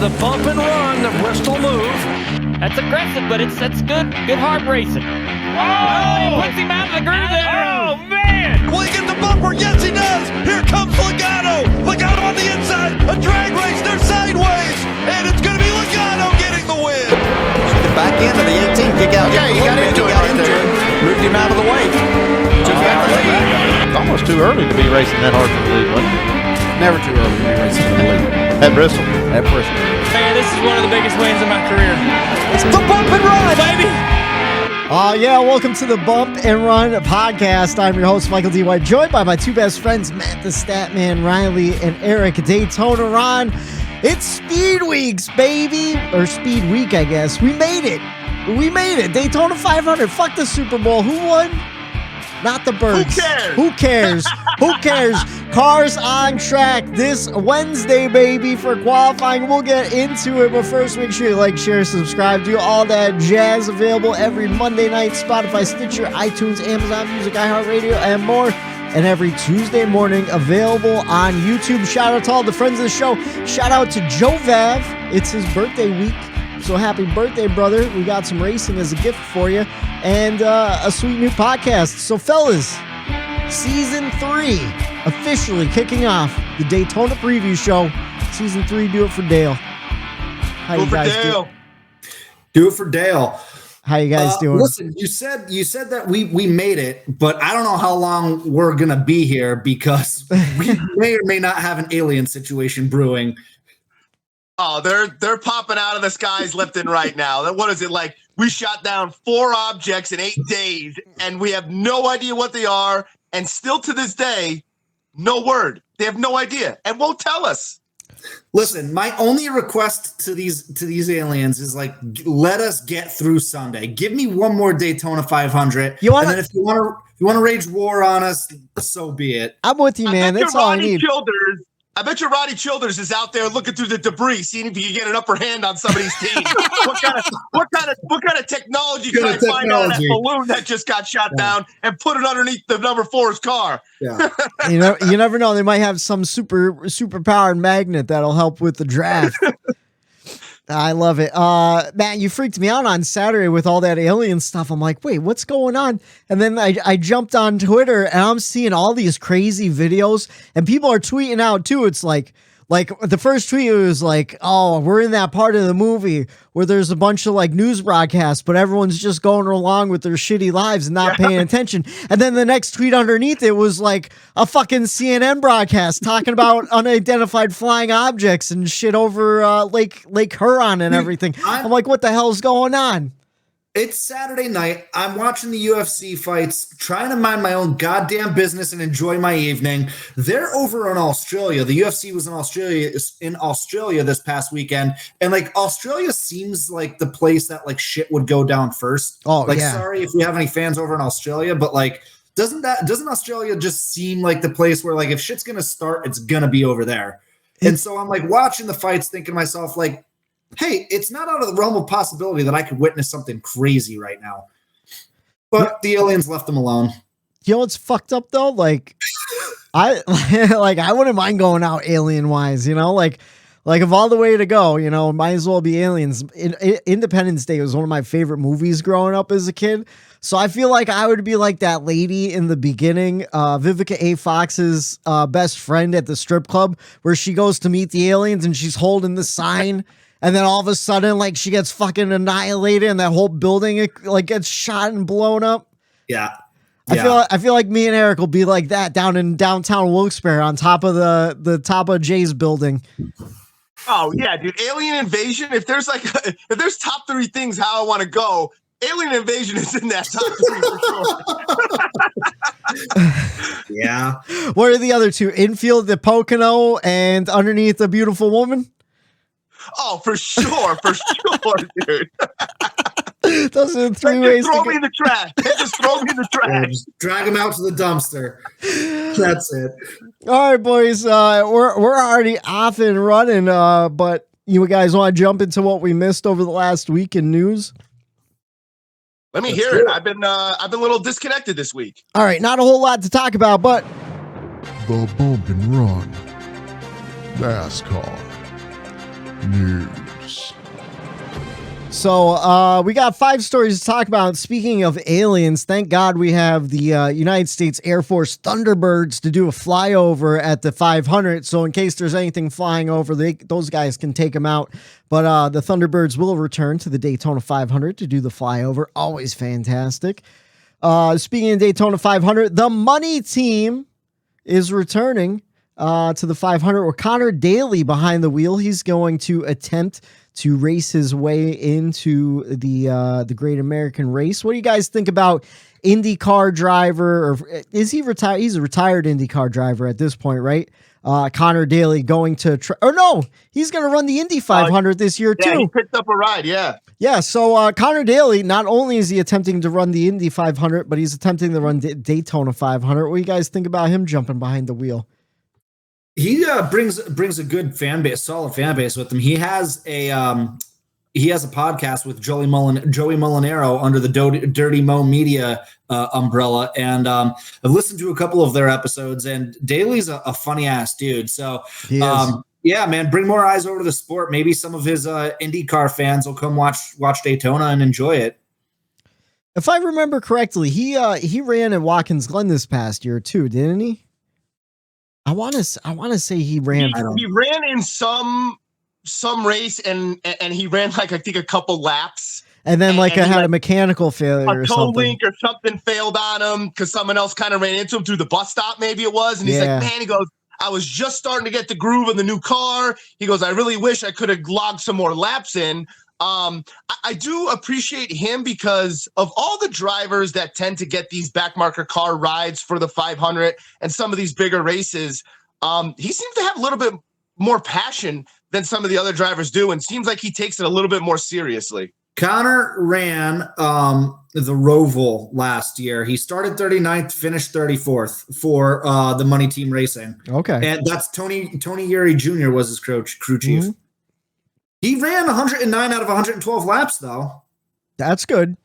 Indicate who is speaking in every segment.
Speaker 1: the bump and run, the Bristol move.
Speaker 2: That's aggressive, but that's good. Good hard racing.
Speaker 3: Oh!
Speaker 2: He puts him out of the groove there.
Speaker 3: Oh, man!
Speaker 4: Will he get the bumper? Yes, he does. Here comes Logano. Logano on the inside. A drag race. They're sideways. And it's going to be Logano getting the win.
Speaker 5: The back end of the 18. Kick out.
Speaker 1: Yeah, he got into it. Moved him out of the way. Just got the lead.
Speaker 6: It's almost too early to be racing that hard for the lead, wasn't it?
Speaker 5: Never too early to be racing for the lead.
Speaker 6: At Bristol.
Speaker 5: At Bristol.
Speaker 2: Man, this is one of the biggest wins of my career.
Speaker 4: It's the bump and run,
Speaker 2: Baby!
Speaker 7: Yeah, welcome to the Bump and Run podcast. I'm your host, Michael D. White, joined by my two best friends, Matt the Stat Man Reilly and Eric Daytona Ron. It's Speed Weeks, baby. Or Speed Week, I guess. We made it. We made it. Daytona 500. Fuck the Super Bowl. Who won? Not the birds.
Speaker 3: Who cares?
Speaker 7: Who cares? Cars on track this Wednesday, baby, for qualifying. We'll get into it, but first, make sure you like, share, subscribe, do all that jazz. Available every Monday night, Spotify, Stitcher, iTunes, Amazon Music, iHeartRadio, and more. And every Tuesday morning, available on YouTube. Shout out to all the friends of the show. Shout out to Joe Vav. It's his birthday week. So happy birthday, brother. We got some racing as a gift for you and a sweet new podcast. So, fellas, Season 3 officially kicking off the Daytona preview show. Season 3, Do It For Dale. How you guys doing?
Speaker 8: Do it for Dale.
Speaker 7: How you guys doing?
Speaker 8: Listen, you said that we made it, but I don't know how long we're going to be here because we may or may not have an alien situation brewing.
Speaker 3: Oh, they're popping out of the skies left and right now. What is it like? We shot down 4 objects in 8 days, and we have no idea what they are. And still to this day, no word. They have no idea and won't tell us.
Speaker 8: Listen, my only request to these aliens is like, let us get through Sunday. Give me one more Daytona 500. And then if you want to rage war on us, so be it.
Speaker 7: I'm with you, man. That's all I need.
Speaker 3: I bet you Roddy Childers is out there looking through the debris, seeing if he can get an upper hand on somebody's team. what kind of technology can I find on that balloon that just got shot down and put it underneath the number 4's car?
Speaker 8: Yeah.
Speaker 7: You never know. They might have some super powered magnet that'll help with the draft. I love it. Matt, you freaked me out on Saturday with all that alien stuff. I'm like, wait, what's going on? And then I jumped on Twitter and I'm seeing all these crazy videos and people are tweeting out too. It's like the first tweet was like, oh, we're in that part of the movie where there's a bunch of like news broadcasts, but everyone's just going along with their shitty lives and not paying attention. And then the next tweet underneath it was like a fucking CNN broadcast talking about unidentified flying objects and shit over Lake Huron and everything. I'm like, what the hell's going on?
Speaker 8: It's Saturday night. I'm watching the UFC fights, trying to mind my own goddamn business and enjoy my evening. They're over in Australia. The UFC was in Australia this past weekend, and like Australia seems like the place that like shit would go down first.
Speaker 7: Oh,
Speaker 8: like,
Speaker 7: yeah.
Speaker 8: Sorry if we have any fans over in Australia, but like, doesn't Australia just seem like the place where like if shit's gonna start, it's gonna be over there? And so I'm like watching the fights, thinking to myself like, hey, it's not out of the realm of possibility that I could witness something crazy right now. But the aliens left them alone.
Speaker 7: You know what's fucked up though? Like, I wouldn't mind going out alien wise. You know, like of all the way to go, you know, might as well be aliens. Independence Day was one of my favorite movies growing up as a kid. So I feel like I would be like that lady in the beginning, Vivica A. Fox's best friend at the strip club, where she goes to meet the aliens and she's holding the sign. And then all of a sudden, like, she gets fucking annihilated and that whole building, like, gets shot and blown up.
Speaker 8: Yeah.
Speaker 7: I feel like me and Eric will be like that down in downtown Wilkes-Barre on top of the top of Jay's building.
Speaker 3: Oh, yeah, dude. Alien invasion. If there's top 3 things how I want to go, alien invasion is in that top 3 for sure.
Speaker 8: Yeah.
Speaker 7: What are the other 2? Infield, the Pocono, and underneath the beautiful woman?
Speaker 3: Oh, for sure, dude.
Speaker 7: Those are the 3 ways.
Speaker 3: Throw me in the trash. Just throw me in the trash.
Speaker 8: Just drag them out to the dumpster. That's it.
Speaker 7: All right, boys. We're already off and running. But you guys want to jump into what we missed over the last week in news?
Speaker 3: Let me hear it. I've been a little disconnected this week.
Speaker 7: All right, not a whole lot to talk about, but
Speaker 9: the Bump and Run NASCAR
Speaker 7: News. So we got 5 stories to talk about. Speaking of aliens, thank God we have the United States Air Force Thunderbirds to do a flyover at the 500. So in case there's anything flying over, those guys can take them out. But the Thunderbirds will return to the Daytona 500 to do the flyover. Always fantastic. Speaking of Daytona 500, the money team is returning to the 500 with Connor Daly behind the wheel. He's going to attempt to race his way into the Great American Race. What do you guys think about IndyCar driver, or is he retired? He's a retired IndyCar driver at this point, right? Connor Daly going to he's going to run the Indy 500 this year too.
Speaker 3: He picked up a ride,
Speaker 7: Yeah, so Connor Daly, not only is he attempting to run the Indy 500, but he's attempting to run Daytona 500. What do you guys think about him jumping behind the wheel?
Speaker 8: He brings a good fan base, solid fan base with him. He has a podcast with Joey Molinaro under the Dirty Mo Media umbrella, and I've listened to a couple of their episodes. And Daly's a funny ass dude. So yeah, man, bring more eyes over to the sport. Maybe some of his IndyCar fans will come watch Daytona and enjoy it.
Speaker 7: If I remember correctly, he ran at Watkins Glen this past year too, didn't he? I want to say he ran.
Speaker 3: He ran in some race and he ran I think a couple laps.
Speaker 7: And then had a mechanical failure or something. A toe
Speaker 3: link or something failed on him because someone else kind of ran into him through the bus stop, maybe it was. And he's like, man, he goes, I was just starting to get the groove of the new car. He goes, I really wish I could have logged some more laps in. I do appreciate him because of all the drivers that tend to get these backmarker car rides for the 500 and some of these bigger races. He seems to have a little bit more passion than some of the other drivers do, and seems like he takes it a little bit more seriously.
Speaker 8: Connor ran the Roval last year. He started 39th, finished 34th for the Money Team Racing.
Speaker 7: Okay.
Speaker 8: And that's Tony Uri Jr. was his crew chief. Mm-hmm. He ran 109 out of 112 laps, though.
Speaker 7: That's good.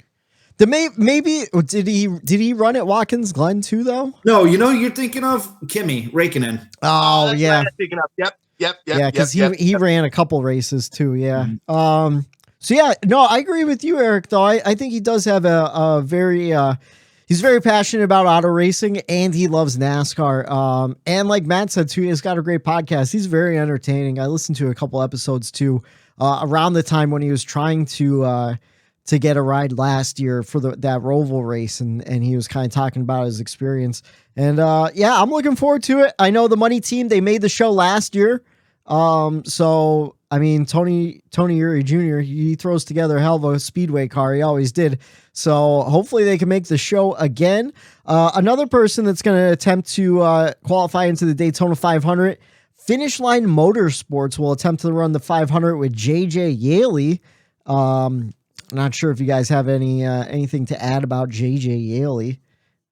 Speaker 7: Maybe did he run at Watkins Glen too, though?
Speaker 8: No, you're thinking of Kimi Räikkönen.
Speaker 7: Oh yeah,
Speaker 3: thinking of yep.
Speaker 7: Yeah, because he ran a couple races too. Yeah. Mm-hmm. So yeah, no, I agree with you, Eric. Though I think he does have a very he's very passionate about auto racing and he loves NASCAR. And like Matt said too, he's got a great podcast. He's very entertaining. I listened to a couple episodes too. Around the time when he was trying to get a ride last year for that Roval race, and he was kind of talking about his experience. And yeah, I'm looking forward to it. I know the Money Team, they made the show last year. So I mean, Tony Uri Jr., he throws together a hell of a speedway car. He always did. So hopefully they can make the show again. Another person that's going to attempt to qualify into the Daytona 500, Finish Line Motorsports will attempt to run the 500 with JJ Yaley. Not sure if you guys have anything to add about JJ Yaley.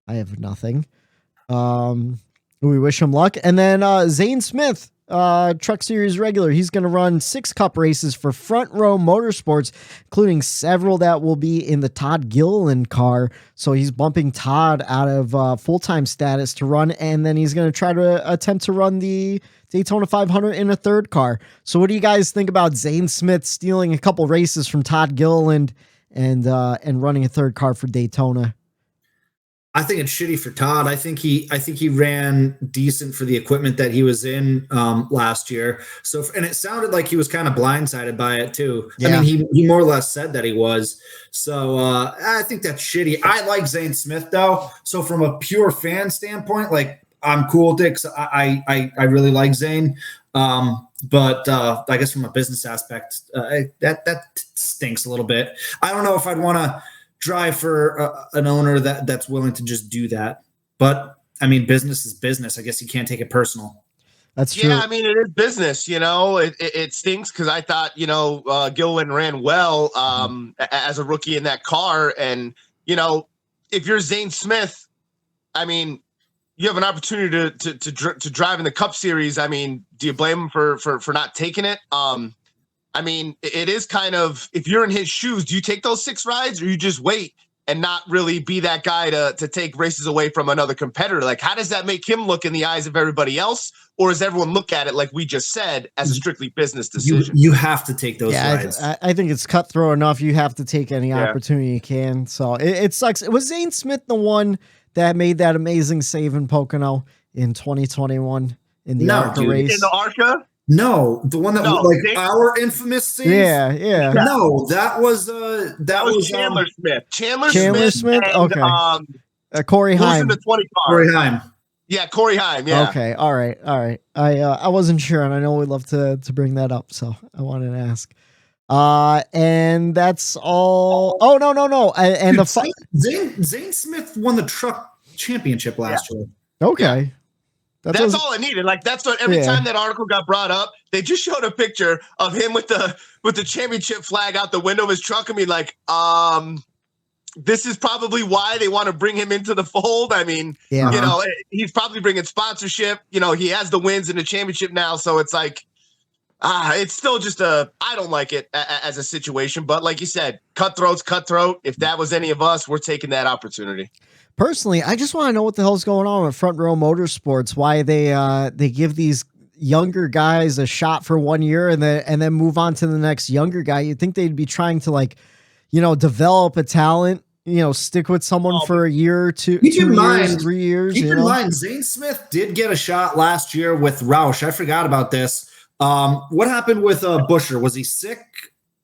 Speaker 7: I have nothing. We wish him luck. And then Zane Smith, Truck Series regular. He's going to run 6 Cup races for Front Row Motorsports, including several that will be in the Todd Gilliland car. So he's bumping Todd out of full-time status to run, and then he's going to try to attempt to run the Daytona 500 in a third car. So what do you guys think about Zane Smith stealing a couple races from Todd Gilliland and running a third car for Daytona?
Speaker 8: I think it's shitty for Todd. I think he ran decent for the equipment that he was in last year. So, and it sounded like he was kind of blindsided by it too. Yeah. I mean, he more or less said that he was. So I think that's shitty. I like Zane Smith though. So from a pure fan standpoint, like I'm cool with it 'cause I really like Zane. But I guess from a business aspect, that stinks a little bit. I don't know if I'd want to drive for an owner that's willing to just do that. But I mean, business is business. I guess you can't take it personal.
Speaker 7: That's true.
Speaker 3: Yeah, I mean, it is business, it stinks because I thought, Gilliland ran well as a rookie in that car. And, if you're Zane Smith, I mean, you have an opportunity to drive in the Cup Series. I mean, do you blame him for not taking it? I mean, it is kind of, if you're in his shoes, do you take those 6 rides or you just wait and not really be that guy to take races away from another competitor. Like, how does that make him look in the eyes of everybody else? Or does everyone look at it, like we just said, as a strictly business decision?
Speaker 8: You have to take those rides.
Speaker 7: I think it's cutthroat enough. You have to take any opportunity you can. So it sucks. Was Zane Smith the one that made that amazing save in Pocono in 2021 in the ARCA race?
Speaker 3: In the ARCA?
Speaker 8: No, the one that was our infamous save.
Speaker 7: Yeah.
Speaker 8: No, that was
Speaker 3: Chandler Smith.
Speaker 7: Chandler Smith.
Speaker 3: And,
Speaker 7: okay. Corey Heim.
Speaker 3: Who's in the 20 car?
Speaker 8: Corey Heim.
Speaker 3: Yeah, Corey Heim. Yeah.
Speaker 7: Okay. All right. I wasn't sure, and I know we'd love to bring that up, so I wanted to ask. And that's all. Oh no. And
Speaker 8: Dude, Zane Smith won the truck championship last year.
Speaker 7: Okay.
Speaker 3: That's all I needed. Like, that's what every time that article got brought up, they just showed a picture of him with the championship flag out the window of his truck and be like, this is probably why they want to bring him into the fold. I mean, you know, he's probably bringing sponsorship. You know, he has the wins in the championship now, so it's like, it's still just I don't like it as a situation. But like you said, cutthroat. If that was any of us, we're taking that opportunity.
Speaker 7: Personally, I just want to know what the hell's going on with Front Row Motorsports. Why they give these younger guys a shot for 1 year and then move on to the next younger guy. You'd think they'd be trying to, like, you know, develop a talent. You know, stick with someone for a year or two, 3 years.
Speaker 8: Keep in mind, Zane Smith did get a shot last year with Roush. I forgot about this. What happened with Busher? Was he sick?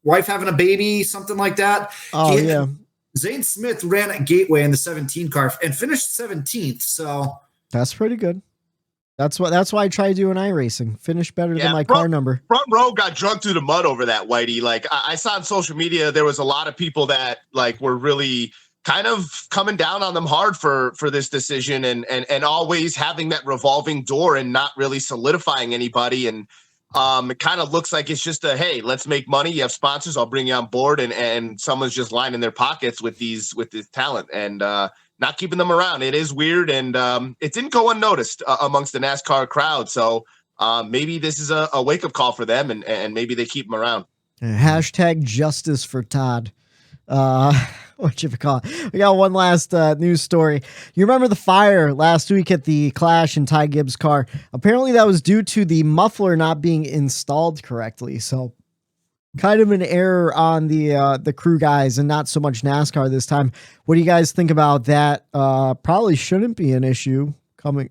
Speaker 8: Wife having a baby? Something like that?
Speaker 7: Oh,
Speaker 8: Zane Smith ran at Gateway in the 17 car and finished 17th. So
Speaker 7: that's pretty good. That's why I try to do an iRacing. Finish better than my car number.
Speaker 3: Front Row got drugged through the mud over that, Whitey. Like, I saw on social media, there was a lot of people that, like, were really kind of coming down on them hard for this decision and always having that revolving door and not really solidifying anybody. And it kind of looks like it's just hey, let's make money. You have sponsors, I'll bring you on board, and someone's just lining their pockets with this talent and not keeping them around. It is weird, and it didn't go unnoticed amongst the NASCAR crowd. So maybe this is a wake up call for them, and maybe they keep them around.
Speaker 7: Hashtag justice for Todd. What you call it? We got one last news story. You remember the fire last week at the Clash in Ty Gibbs' car? Apparently that was due to the muffler not being installed correctly. So kind of an error on the crew guys and not so much NASCAR this time. What do you guys think about that? Probably shouldn't be an issue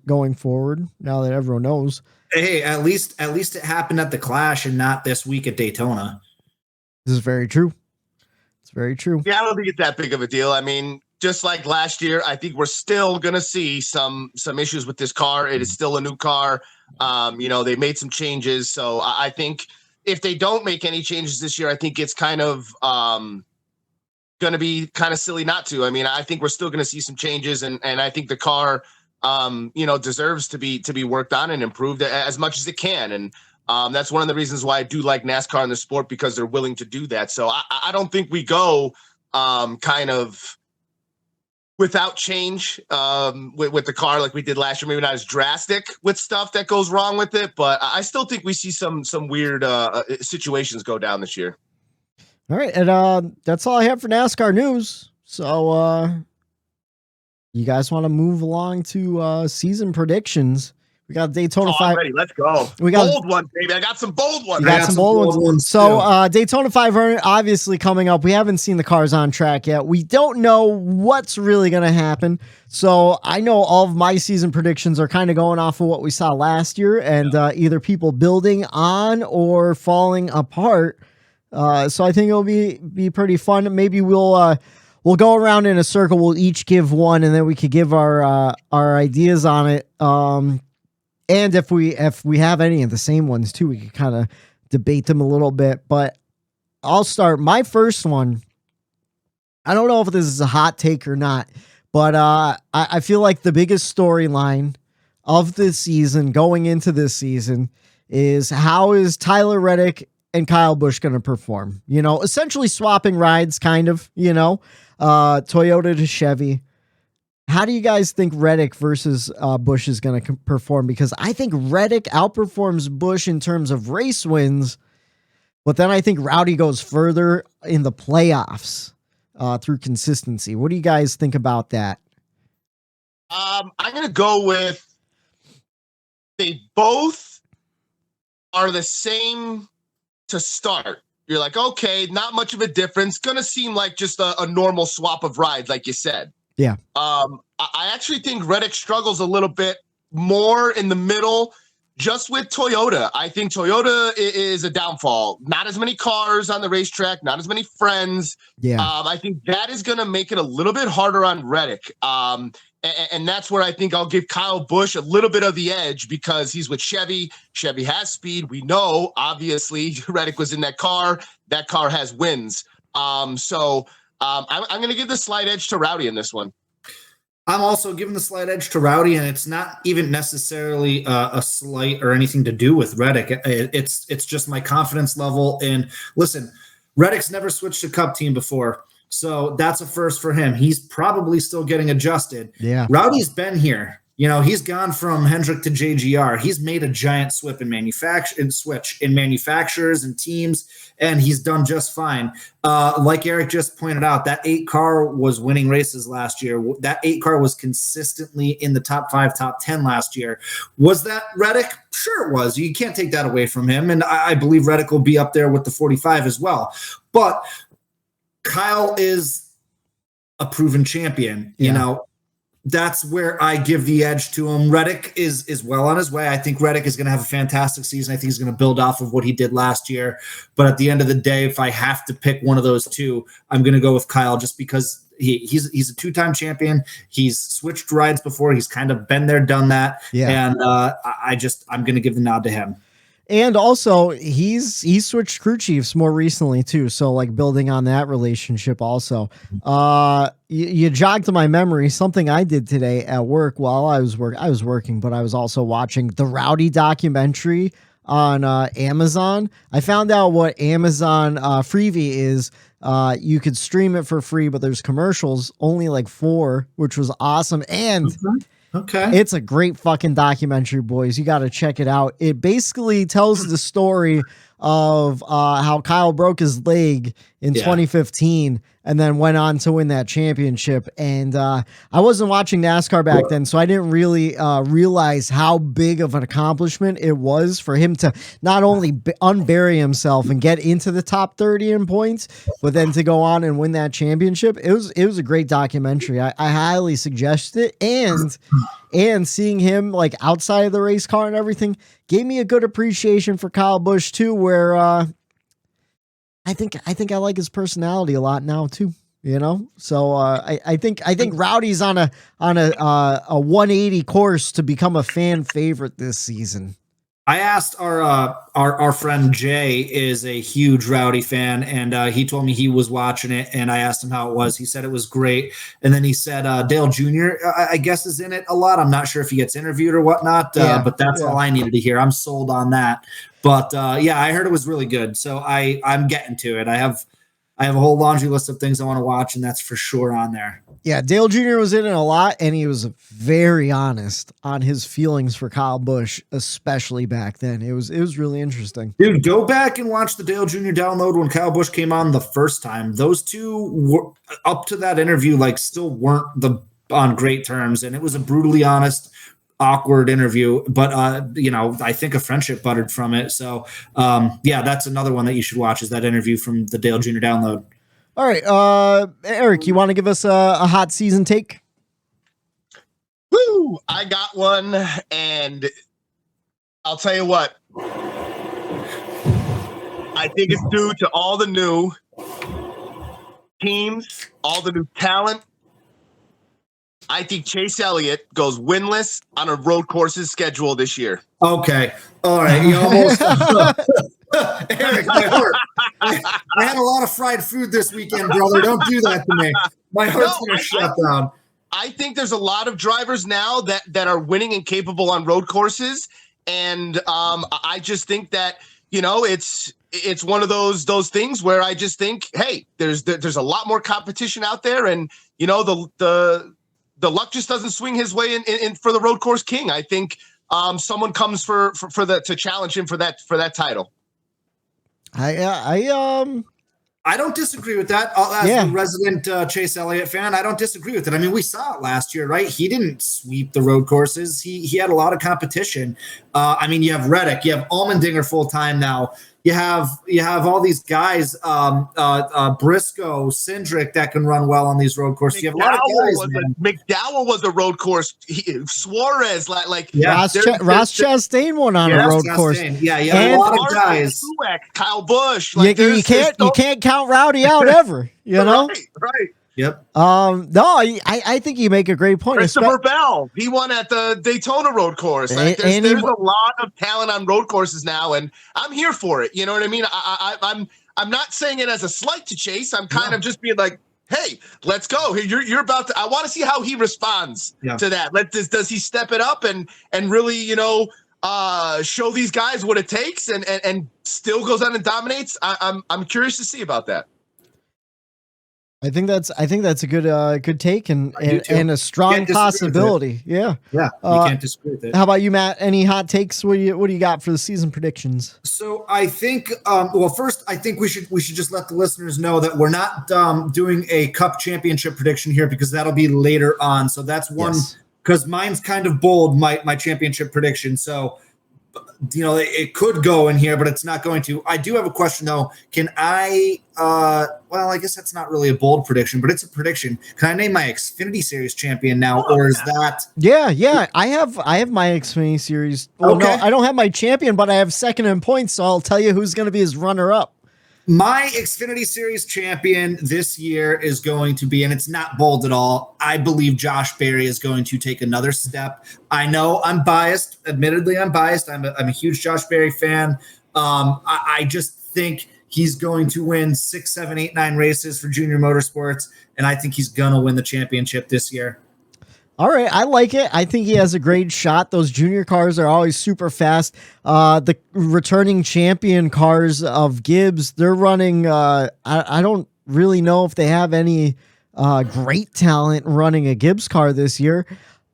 Speaker 7: going forward now that everyone knows.
Speaker 8: Hey, at least it happened at the Clash and not this week at Daytona.
Speaker 7: This is very true. It's very true.
Speaker 3: Yeah, I don't think it's that big of a deal. I mean, just like last year, I think we're still going to see some issues with this car. It is still a new car. You know, they made some changes. So I think if they don't make any changes this year, I think it's kind of going to be kind of silly not to. I mean, I think we're still going to see some changes, and I think the car, you know, deserves to be worked on and improved as much as it can. And that's one of the reasons why I do like NASCAR in the sport, because they're willing to do that. So I don't think we go kind of without change with the car like we did last year. Maybe not as drastic with stuff that goes wrong with it, but I still think we see some weird situations go down this year.
Speaker 7: All right, and that's all I have for NASCAR news. So you guys want to move along to season predictions? We got Daytona 5.
Speaker 3: Ready. Let's go. We got bold ones, baby. I got some bold ones.
Speaker 7: You got some bold ones. So Daytona 500 obviously coming up. We haven't seen the cars on track yet. We don't know what's really going to happen. So I know all of my season predictions are kind of going off of what we saw last year, and either people building on or falling apart. So I think it'll be pretty fun. Maybe we'll go around in a circle. We'll each give one, and then we could give our ideas on it. And if we have any of the same ones too, we could kind of debate them a little bit. But I'll start. My first one, I don't know if this is a hot take or not, but I feel like the biggest storyline of this season, going into this season, is how is Tyler Reddick and Kyle Busch going to perform? You know, essentially swapping rides, kind of, you know, Toyota to Chevy. How do you guys think Reddick versus Busch is going to perform? Because I think Reddick outperforms Busch in terms of race wins, but then I think Rowdy goes further in the playoffs. through consistency. What do you guys think about that?
Speaker 3: I'm going to go with they both are the same to start. You're like, okay, not much of a difference. Going to seem like just a normal swap of rides, like you said.
Speaker 7: Yeah.
Speaker 3: I actually think Reddick struggles a little bit more in the middle just with Toyota. I think Toyota is a downfall. Not as many cars on the racetrack, not as many friends.
Speaker 7: Yeah.
Speaker 3: I think that is going to make it a little bit harder on Reddick. And that's where I think I'll give Kyle Busch a little bit of the edge because he's with Chevy. Chevy has speed. We know, obviously, Reddick was in that car. That car has wins. So I'm going to give the slight edge to Rowdy in this one.
Speaker 8: I'm also giving the slight edge to Rowdy, and it's not even necessarily a slight or anything to do with Reddick. It's just my confidence level. And listen, Reddick's never switched a Cup team before. So that's a first for him. He's probably still getting adjusted.
Speaker 7: Yeah.
Speaker 8: Rowdy's been here. You know, he's gone from Hendrick to JGR. He's made a giant switch in manufacturers and teams, and he's done just fine. Like Eric just pointed out, that 8 car was winning races last year. That 8 car was consistently in the top 5, top 10 last year. Was that Reddick? Sure it was. You can't take that away from him. And I believe Reddick will be up there with the 45 as well. But Kyle is a proven champion.
Speaker 7: Yeah.
Speaker 8: You know, that's where I give the edge to him. Reddick is well on his way. I think Reddick is going to have a fantastic season. I think he's going to build off of what he did last year. But at the end of the day, if I have to pick one of those two, I'm going to go with Kyle just because he's a 2-time champion. He's switched rides before. He's kind of been there, done that.
Speaker 7: Yeah.
Speaker 8: And I'm going to give the nod to him.
Speaker 7: And also, he's switched crew chiefs more recently too. So like building on that relationship also. You jogged to my memory something I did today at work while I was working, but I was also watching the Rowdy documentary on Amazon. I found out what Amazon Freevee is. You could stream it for free, but there's commercials, only like 4, which was awesome. And
Speaker 8: Okay.
Speaker 7: it's a great fucking documentary, boys. You got to check it out. It basically tells the story of how Kyle broke his leg in 2015 and then went on to win that championship. And I wasn't watching NASCAR back then, so I didn't really realize how big of an accomplishment it was for him to not only unbury himself and get into the top 30 in points, but then to go on and win that championship. It was a great documentary. I highly suggest it. And seeing him like outside of the race car and everything gave me a good appreciation for Kyle Busch too, where I think I like his personality a lot now too, you know? So I think Rowdy's on a 180 course to become a fan favorite this season.
Speaker 8: I asked our friend Jay is a huge Rowdy fan, and he told me he was watching it, and I asked him how it was. He said it was great, and then he said Dale Jr. I guess is in it a lot. I'm not sure if he gets interviewed or whatnot, but that's all I needed to hear. I'm sold on that. But I heard it was really good, so I'm getting to it. I have a whole laundry list of things I want to watch, and that's for sure on there.
Speaker 7: Yeah, Dale Jr. was in it a lot, and he was very honest on his feelings for Kyle Busch, especially back then. It was really interesting.
Speaker 8: Dude, go back and watch the Dale Jr. download when Kyle Busch came on the first time. Those two were, up to that interview, like still weren't on great terms, and it was a brutally honest, awkward interview. But I think a friendship buttered from it. So that's another one that you should watch, is that interview from the Dale Jr. download.
Speaker 7: All right, Eric, you want to give us a hot season take?
Speaker 3: Woo! I got one, and I'll tell you what. I think it's due to all the new teams, all the new talent. I think Chase Elliott goes winless on a road courses schedule this year.
Speaker 8: Okay. All right. You almost Eric, my heart. I had a lot of fried food this weekend, brother. Don't do that to me. My heart's going to shut down.
Speaker 3: I think there's a lot of drivers now that are winning and capable on road courses. And I just think that, it's one of those things where I just think, hey, there's a lot more competition out there. And, the luck just doesn't swing his way in for the road course king. I think someone comes to challenge him for that title.
Speaker 7: I
Speaker 8: I don't disagree with that. As a resident Chase Elliott fan, I don't disagree with it. I mean, we saw it last year, right? He didn't sweep the road courses. He had a lot of competition. I mean, you have Reddick, you have Allmendinger full time now. You have all these guys, Briscoe, Cindric that can run well on these road courses. You have a lot of guys.
Speaker 3: McDowell was a road course. Suarez, Ross
Speaker 7: Chastain won on a road course.
Speaker 8: Yeah, you have a lot of guys.
Speaker 3: Kyle Busch.
Speaker 7: You can't count Rowdy out ever. You know,
Speaker 3: right.
Speaker 8: Yep.
Speaker 7: No, I think you make a great point.
Speaker 3: Christopher Bell, he won at the Daytona road course. Like, there's a lot of talent on road courses now, and I'm here for it. You know what I mean? I'm not saying it as a slight to Chase. I'm kind of just being like, hey, let's go. You're about to. I want to see how he responds to that. Does he step it up and really, show these guys what it takes and still goes on and dominates? I'm curious to see about that.
Speaker 7: I think that's a good take and a strong possibility. Yeah.
Speaker 8: You can't disagree with it.
Speaker 7: How about you, Matt? Any hot takes? What do you got for the season predictions?
Speaker 8: So I think, first I think we should just let the listeners know that we're not doing a Cup championship prediction here because that'll be later on. So that's one because mine's kind of bold, my championship prediction. So it could go in here, but it's not going to. I do have a question though. Can I? I guess that's not really a bold prediction, but it's a prediction. Can I name my Xfinity Series champion now, or is that?
Speaker 7: Yeah. I have my Xfinity Series. Well, no, I don't have my champion, but I have second in points, so I'll tell you who's going to be his runner-up.
Speaker 8: My Xfinity Series champion this year is going to be, and it's not bold at all, I believe Josh Berry is going to take another step. I know I'm biased. Admittedly, I'm biased. I'm a huge Josh Berry fan. I just think he's going to win 6, 7, 8, 9 races for Junior Motorsports, and I think he's going to win the championship this year.
Speaker 7: All right, I like it. I think he has a great shot. Those junior cars are always super fast. The returning champion cars of Gibbs, they're running. I don't really know if they have any great talent running a Gibbs car this year.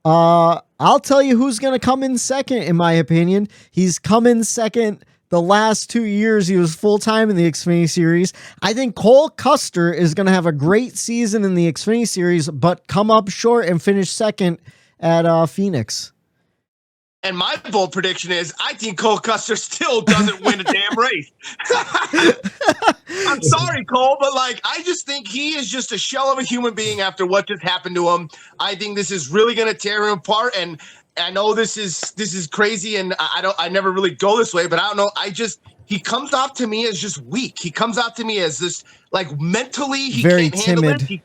Speaker 7: I'll tell you who's going to come in second, in my opinion. He's come in second the last 2 years. He was full-time in the Xfinity Series. I think Cole Custer is going to have a great season in the Xfinity Series, but come up short and finish second at Phoenix.
Speaker 3: And my bold prediction is I think Cole Custer still doesn't win a damn race. I'm sorry, Cole, but I just think he is just a shell of a human being after what just happened to him. I think this is really going to tear him apart, and I know this is crazy, and I never really go this way, but I don't know. He comes off to me as just weak. He comes out to me as this mentally he
Speaker 7: very
Speaker 3: can't
Speaker 7: timid.
Speaker 3: handle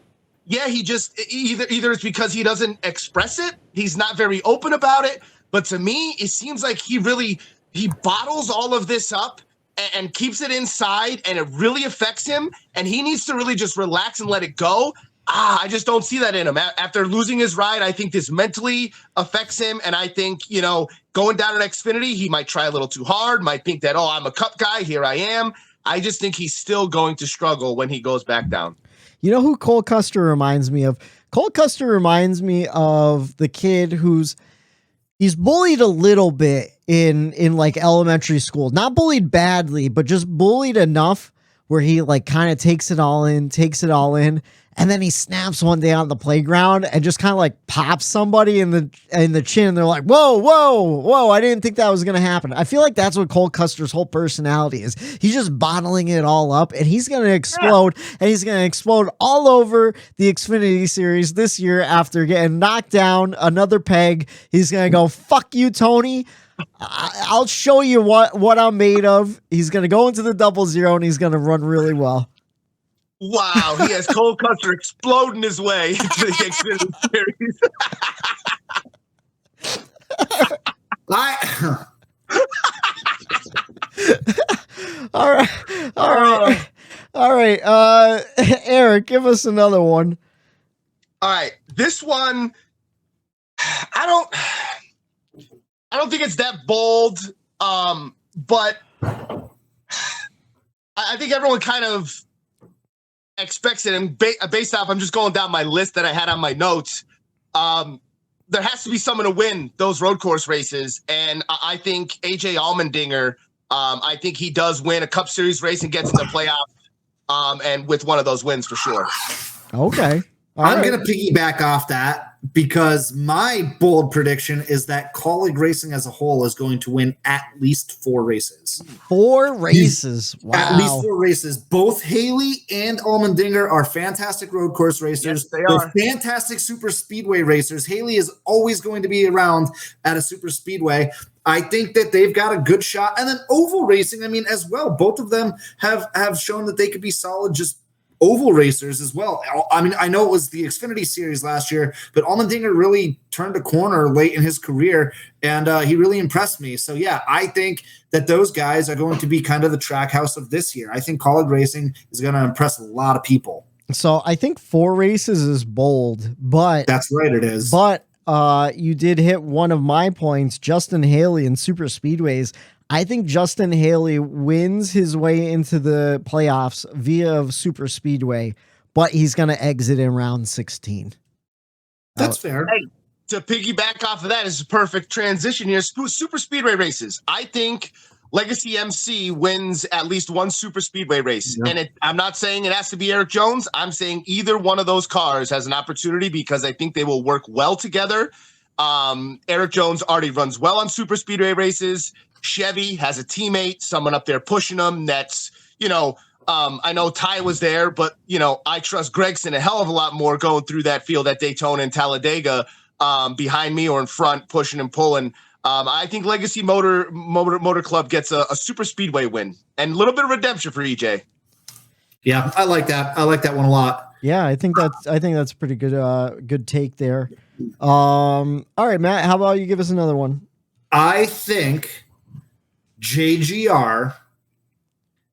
Speaker 3: it. He just either it's because he doesn't express it. He's not very open about it. But to me, it seems like he bottles all of this up and keeps it inside, and it really affects him. And he needs to really just relax and let it go. I just don't see that in him. After losing his ride, I think this mentally affects him. And I think, going down at Xfinity, he might try a little too hard, might think that, I'm a Cup guy, here I am. I just think he's still going to struggle when he goes back down.
Speaker 7: You know who Cole Custer reminds me of? Cole Custer reminds me of the kid he's bullied a little bit in elementary school. Not bullied badly, but just bullied enough where he kind of takes it all in. And then he snaps one day on the playground and just kind of pops somebody in the chin. And they're like, whoa, I didn't think that was going to happen. I feel like that's what Cole Custer's whole personality is. He's just bottling it all up, and he's going to explode, and he's going to explode all over the Xfinity Series this year after getting knocked down another peg. He's going to go, fuck you, Tony. I'll show you what I'm made of. He's going to go into the 00, and he's going to run really well.
Speaker 3: Wow, he has Cole Custer exploding his way into the Xfinity Series.
Speaker 7: All right. Eric, give us another one.
Speaker 3: All right, this one, I don't think it's that bold, but I think everyone kind of expects it, and based off, I'm just going down my list that I had on my notes. There has to be someone to win those road course races, and I think AJ Allmendinger. I think he does win a Cup Series race and gets in the playoff and with one of those wins for sure.
Speaker 7: Okay.
Speaker 8: I'm going to piggyback off that because my bold prediction is that Colleague Racing as a whole is going to win at least 4 races.
Speaker 7: 4 races. Wow.
Speaker 8: At least 4 races. Both Haley and Allmendinger are fantastic road course racers.
Speaker 3: Yes, they are.
Speaker 8: They're fantastic super speedway racers. Haley is always going to be around at a super speedway. I think that they've got a good shot. And then oval racing, I mean, as well, both of them have shown that they could be solid just oval racers as well. I mean, I know it was the Xfinity Series last year, but Allmendinger really turned a corner late in his career, and he really impressed me. So, yeah, I think that those guys are going to be kind of the track house of this year. I think Colleague Racing is going to impress a lot of people.
Speaker 7: So I think 4 races is bold, but
Speaker 8: that's right, it is.
Speaker 7: But you did hit one of my points, Justin Haley in super speedways. I think Justin Haley wins his way into the playoffs via super speedway, but he's going to exit in round 16.
Speaker 8: That's fair.
Speaker 3: Hey, to piggyback off of that is a perfect transition here. Super speedway races. I think Legacy MC wins at least one super speedway race.
Speaker 8: Yep.
Speaker 3: And I'm not saying it has to be Eric Jones. I'm saying either one of those cars has an opportunity because I think they will work well together. Eric Jones already runs well on super speedway races. Chevy has a teammate, someone up there pushing them. That's, I know Ty was there, but, I trust Gregson a hell of a lot more going through that field at Daytona and Talladega behind me or in front, pushing and pulling. I think Legacy Motor Club gets a super speedway win and a little bit of redemption for EJ.
Speaker 8: Yeah, I like that. I like that one a lot.
Speaker 7: Yeah, I think that's a pretty good take there. All right, Matt, how about you give us another one?
Speaker 8: I think JGR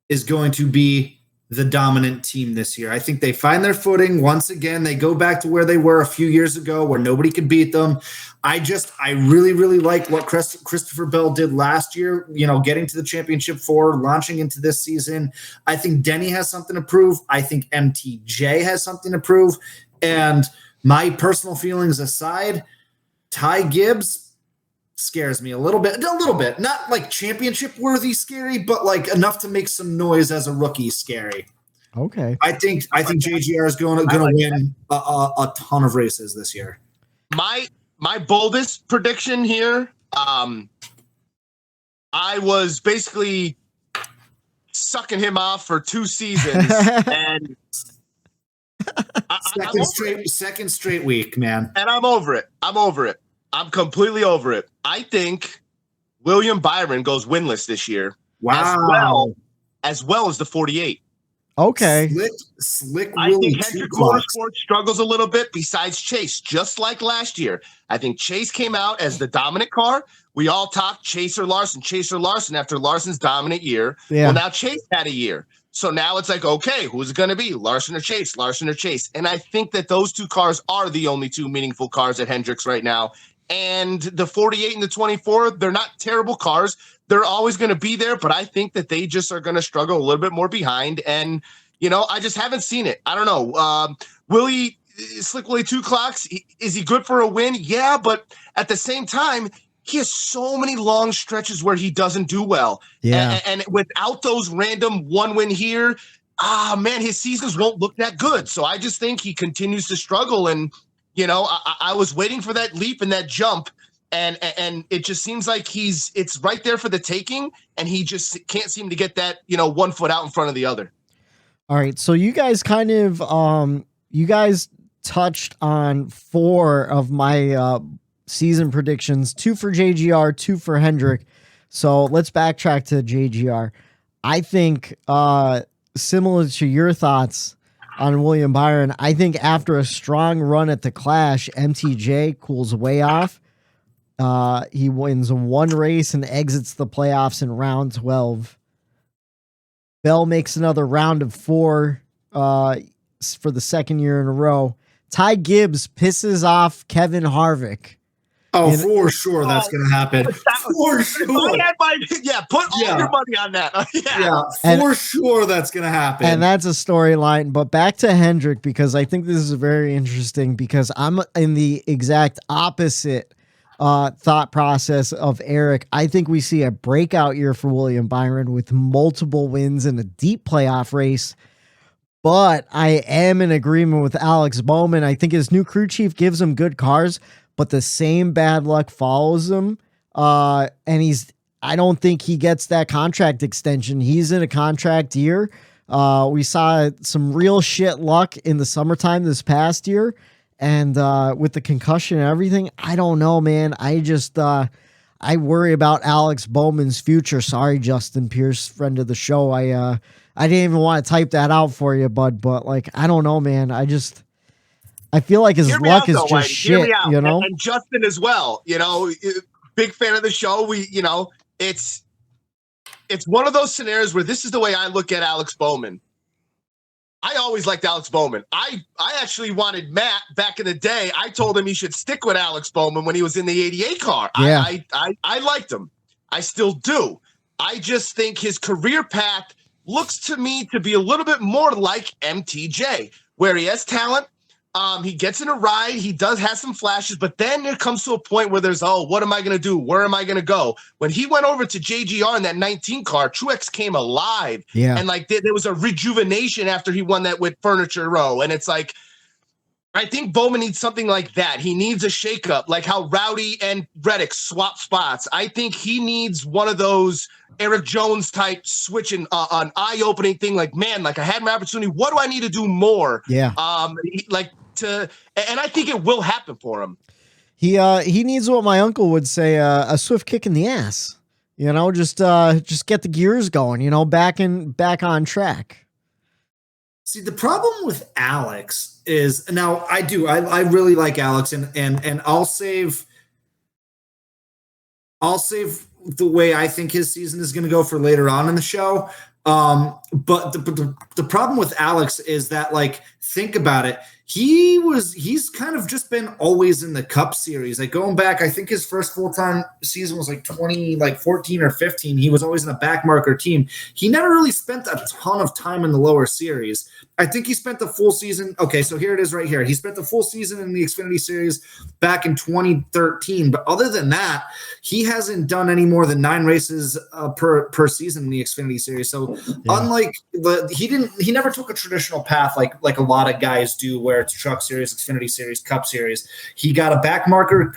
Speaker 8: is going to be the dominant team this year. I think they find their footing once again. They go back to where they were a few years ago where nobody could beat them. I really, really like what Christopher Bell did last year, getting to the championship 4, launching into this season. I think Denny has something to prove. I think MTJ has something to prove. And my personal feelings aside, Ty Gibbs scares me a little bit, not like championship worthy scary, but like enough to make some noise as a rookie scary.
Speaker 7: Okay.
Speaker 8: I think JGR is going to win a ton of races this year.
Speaker 3: My boldest prediction here, I was basically sucking him off for 2 seasons and
Speaker 8: second straight week, man.
Speaker 3: And I'm over it. I'm completely over it. I think William Byron goes winless this year.
Speaker 8: Wow.
Speaker 3: As well as the 48.
Speaker 7: Okay.
Speaker 8: Slick
Speaker 3: I
Speaker 8: Willie.
Speaker 3: think Hendrick Motorsports struggles a little bit besides Chase, just like last year. I think Chase came out as the dominant car. We all talked Chase or Larson after Larson's dominant year.
Speaker 7: Yeah.
Speaker 3: Well, now Chase had a year. So now it's like, okay, who's it going to be? Larson or Chase? And I think that those 2 cars are the only 2 meaningful cars at Hendricks right now. And the 48 and the 24, they're not terrible cars. They're always going to be there, but I think that they just are going to struggle a little bit more behind. And, I just haven't seen it. I don't know. Slick Willie 2 clocks, is he good for a win? Yeah, but at the same time, he has so many long stretches where he doesn't do well.
Speaker 7: Yeah.
Speaker 3: And without those random 1 win here, his seasons won't look that good. So I just think he continues to struggle. And, I was waiting for that leap and that jump. And it just seems like it's right there for the taking. And he just can't seem to get that, 1 foot out in front of the other.
Speaker 7: All right. So you guys kind of, touched on 4 of my, season predictions, 2 for JGR, 2 for Hendrick. So let's backtrack to JGR. I think similar to your thoughts on William Byron, I think after a strong run at the Clash, MTJ cools way off. He wins 1 race and exits the playoffs in round 12. Bell makes another round of 4 for the second year in a row. Ty Gibbs pisses off Kevin Harvick.
Speaker 8: Oh, for sure that's going to happen. For sure.
Speaker 3: Put all your money on that.
Speaker 8: For sure that's going to happen.
Speaker 7: And that's a storyline. But back to Hendrick, because I think this is very interesting, because I'm in the exact opposite thought process of Eric. I think we see a breakout year for William Byron with multiple wins in a deep playoff race. But I am in agreement with Alex Bowman. I think his new crew chief gives him good cars, but the same bad luck follows him. And I don't think he gets that contract extension. He's in a contract year. We saw some real shit luck in the summertime this past year. And with the concussion and everything, I don't know, man. I worry about Alex Bowman's future. Sorry, Justin Pierce, friend of the show. I didn't even want to type that out for you, bud. But like, I don't know, man. I feel like his luck is just shit, you know?
Speaker 3: And Justin as well, big fan of the show. It's one of those scenarios where this is the way I look at Alex Bowman. I always liked Alex Bowman. I actually wanted Matt back in the day. I told him he should stick with Alex Bowman when he was in the 88 car.
Speaker 7: Yeah.
Speaker 3: I liked him. I still do. I just think his career path looks to me to be a little bit more like MTJ, where he has talent. He gets in a ride. He does have some flashes, but then there comes to a point where there's, what am I going to do? Where am I going to go? When he went over to JGR in that 19 car, Truex came alive.
Speaker 7: Yeah.
Speaker 3: And like there was a rejuvenation after he won that with Furniture Row. And it's like, I think Bowman needs something like that. He needs a shakeup, like how Rowdy and Reddick swap spots. I think he needs one of those Eric Jones type switching an eye-opening thing. Like, man, like I had my opportunity. What do I need to do more?
Speaker 7: Yeah.
Speaker 3: And I think it will happen for him.
Speaker 7: He needs what my uncle would say, a swift kick in the ass. Just get the gears going. Back on track.
Speaker 8: See, the problem with Alex is now I really like Alex and I'll save the way I think his season is going to go for later on in the show. But the problem with Alex is that, like, think about it. He's kind of just been always in the Cup Series. Like going back, I think his first full-time season was like 2014 or 15. He was always in a back marker team. He never really spent a ton of time in the lower series. I think he spent the full season. Okay, so here it is right here. He spent the full season in the Xfinity Series back in 2013. But other than that, he hasn't done any more than 9 races per season in the Xfinity Series. So unlike he never took a traditional path like a lot of guys do, where it's Truck Series, Xfinity Series, Cup Series. He got a back marker